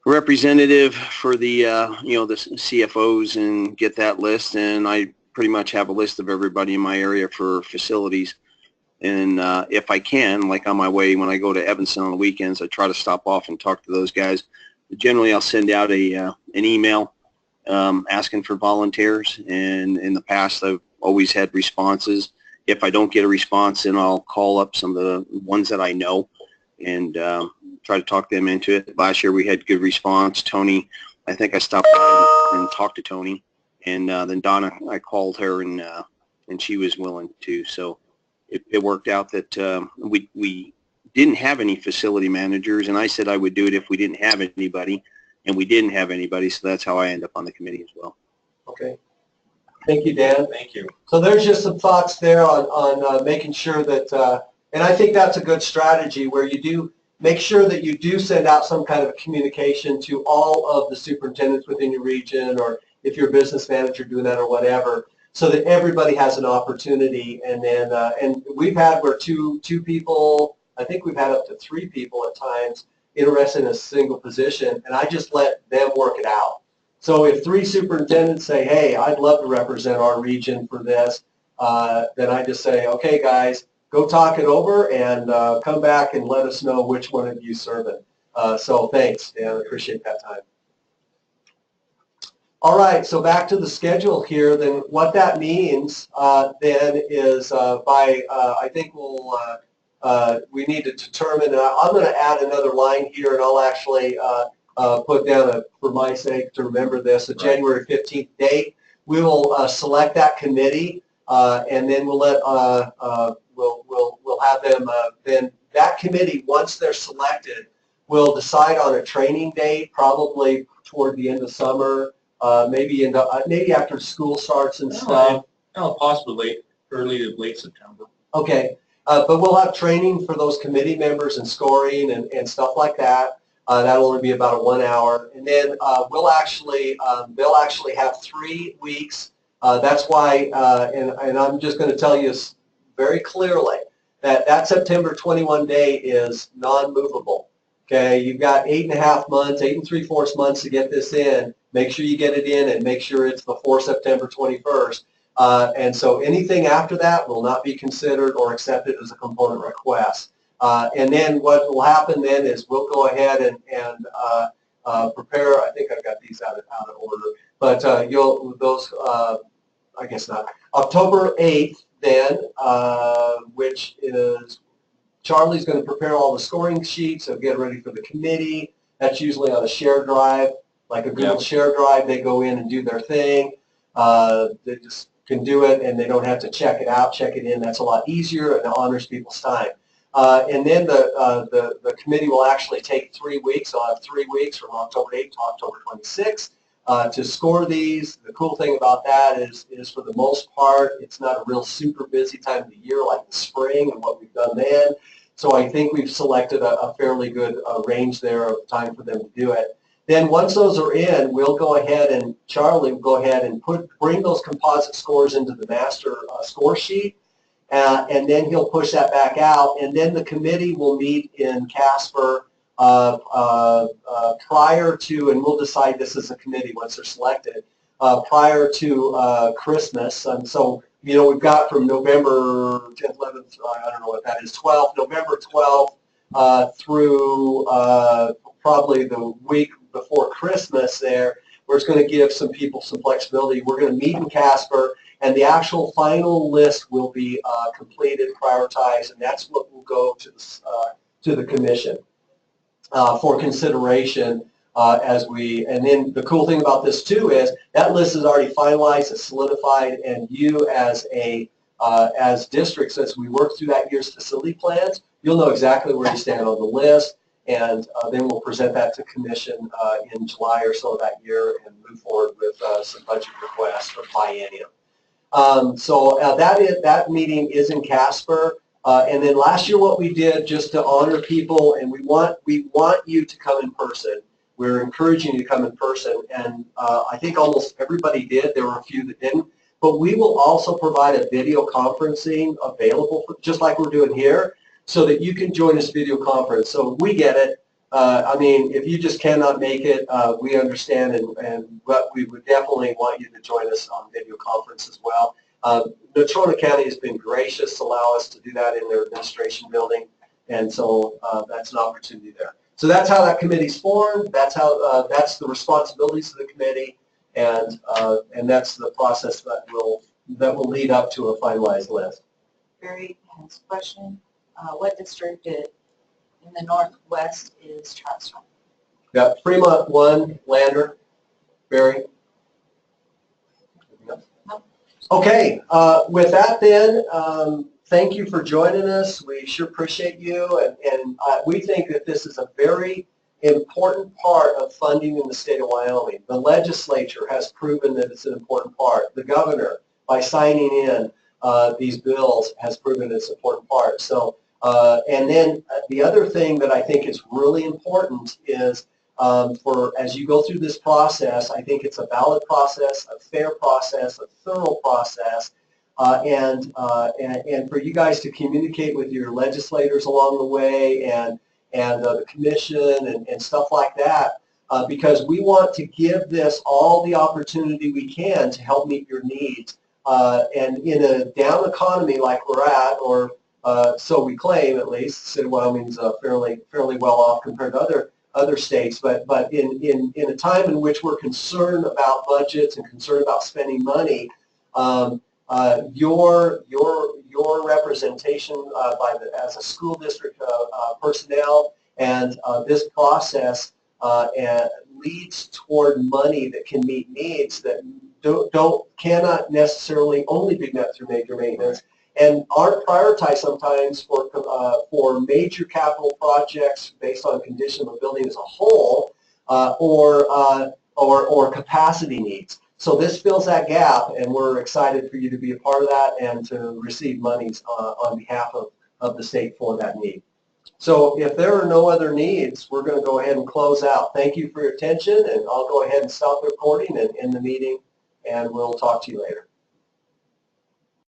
representative for the, the CFOs, and get that list, and I pretty much have a list of everybody in my area for facilities. And if I can, like on my way when I go to Evanston on the weekends, I try to stop off and talk to those guys. But generally, I'll send out an email asking for volunteers, and in the past, I've always had responses. If I don't get a response, then I'll call up some of the ones that I know and try to talk them into it. Last year, we had good response. Tony, I think I stopped by and talked to Tony, and then Donna, I called her, and she was willing to. So it worked out that we didn't have any facility managers, and I said I would do it if we didn't have anybody, and we didn't have anybody, so that's how I end up on the committee as well. Okay. Thank you, Dan. Thank you. So there's just some thoughts there on making sure that, and I think that's a good strategy, where you do make sure that you do send out some kind of communication to all of the superintendents within your region, or if you're a business manager doing that or whatever, so that everybody has an opportunity. And then, and we've had where two people, I think we've had up to 3 people at times interested in a single position, and I just let them work it out. So if 3 superintendents say, hey, I'd love to represent our region for this, then I just say, okay, guys, go talk it over and come back and let us know which one of you serve it. So thanks, Dan. I appreciate that time. All right, so back to the schedule here. Then what that means then is I think we need to determine, I'm going to add another line here, and I'll actually put down, for my sake, to remember this, a January 15th date. We will select that committee, and then we'll let we'll have them. Then that committee, once they're selected, will decide on a training date, probably toward the end of summer, maybe after school starts and stuff. No, possibly early to late September. Okay, but we'll have training for those committee members and scoring and stuff like that. That'll only be about 1 hour, and then they'll actually have 3 weeks. That's why, and I'm just going to tell you very clearly that September 21 day is non-movable. Okay, you've got 8.5 months, 8 3/4 months to get this in. Make sure you get it in, and make sure it's before September 21st. And so anything after that will not be considered or accepted as a component request. And then what will happen then is we'll go ahead and prepare. I think I've got these out of order, but I guess not. October 8th then, which is Charlie's going to prepare all the scoring sheets, so get ready for the committee. That's usually on a shared drive, like a Google shared drive. They go in and do their thing. They just can do it, and they don't have to check it out, check it in. That's a lot easier, and it honors people's time. And then the committee will actually take 3 weeks. I'll have 3 weeks from October 8th to October 26th to score these. The cool thing about that is for the most part, it's not a real super busy time of the year like the spring and what we've done then. So I think we've selected a fairly good range there of time for them to do it. Then once those are in, we'll go ahead and Charlie will go ahead and bring those composite scores into the master score sheet, and then he'll push that back out, and then the committee will meet in Casper prior to, and we'll decide this as a committee once they're selected, prior to Christmas. And so, you know, we've got from November 10th, 11th, I don't know what that is, 12th, November 12th through probably the week before Christmas there, where it's going to give some people some flexibility. We're going to meet in Casper, and the actual final list will be completed, prioritized, and that's what will go to the commission for consideration and then the cool thing about this too is that list is already finalized, it's solidified, and you as districts, as we work through that year's facility plans, you'll know exactly where you stand on the list, and then we'll present that to commission in July or so of that year and move forward with some budget requests for biennium. That meeting is in Casper. And then last year what we did, just to honor people, and we want you to come in person. We're encouraging you to come in person, and I think almost everybody did. There were a few that didn't. But we will also provide a video conferencing available, just like we're doing here, so that you can join this video conference. So we get it. I mean, if you just cannot make it, we understand, but we would definitely want you to join us on video conference as well. Natrona County has been gracious to allow us to do that in their administration building, and so that's an opportunity there. So that's how that committee's formed. That's how that's the responsibilities of the committee, and that's the process that will lead up to a finalized list. Barry has a question. What district in the northwest is Charleston? Got Fremont 1, Lander, Barry. Okay, with that then, thank you for joining us. We sure appreciate you, and we think that this is a very important part of funding in the state of Wyoming. The legislature has proven that it's an important part. The governor, by signing in these bills, has proven it's an important part. So, and then the other thing that I think is really important is as you go through this process, I think it's a valid process, a fair process, a thorough process, and for you guys to communicate with your legislators along the way and the commission and stuff like that, because we want to give this all the opportunity we can to help meet your needs. And in a down economy like we're at, or so we claim at least, the state of Wyoming is fairly well off compared to other states, but in a time in which we're concerned about budgets and concerned about spending money, your representation as a school district personnel and this process leads toward money that can meet needs that cannot necessarily only be met through major maintenance, and aren't prioritized sometimes for major capital projects based on condition of a building as a whole, or capacity needs. So this fills that gap, and we're excited for you to be a part of that and to receive monies on behalf of the state for that need. So if there are no other needs, we're going to go ahead and close out. Thank you for your attention, and I'll go ahead and stop the recording and end the meeting, and we'll talk to you later.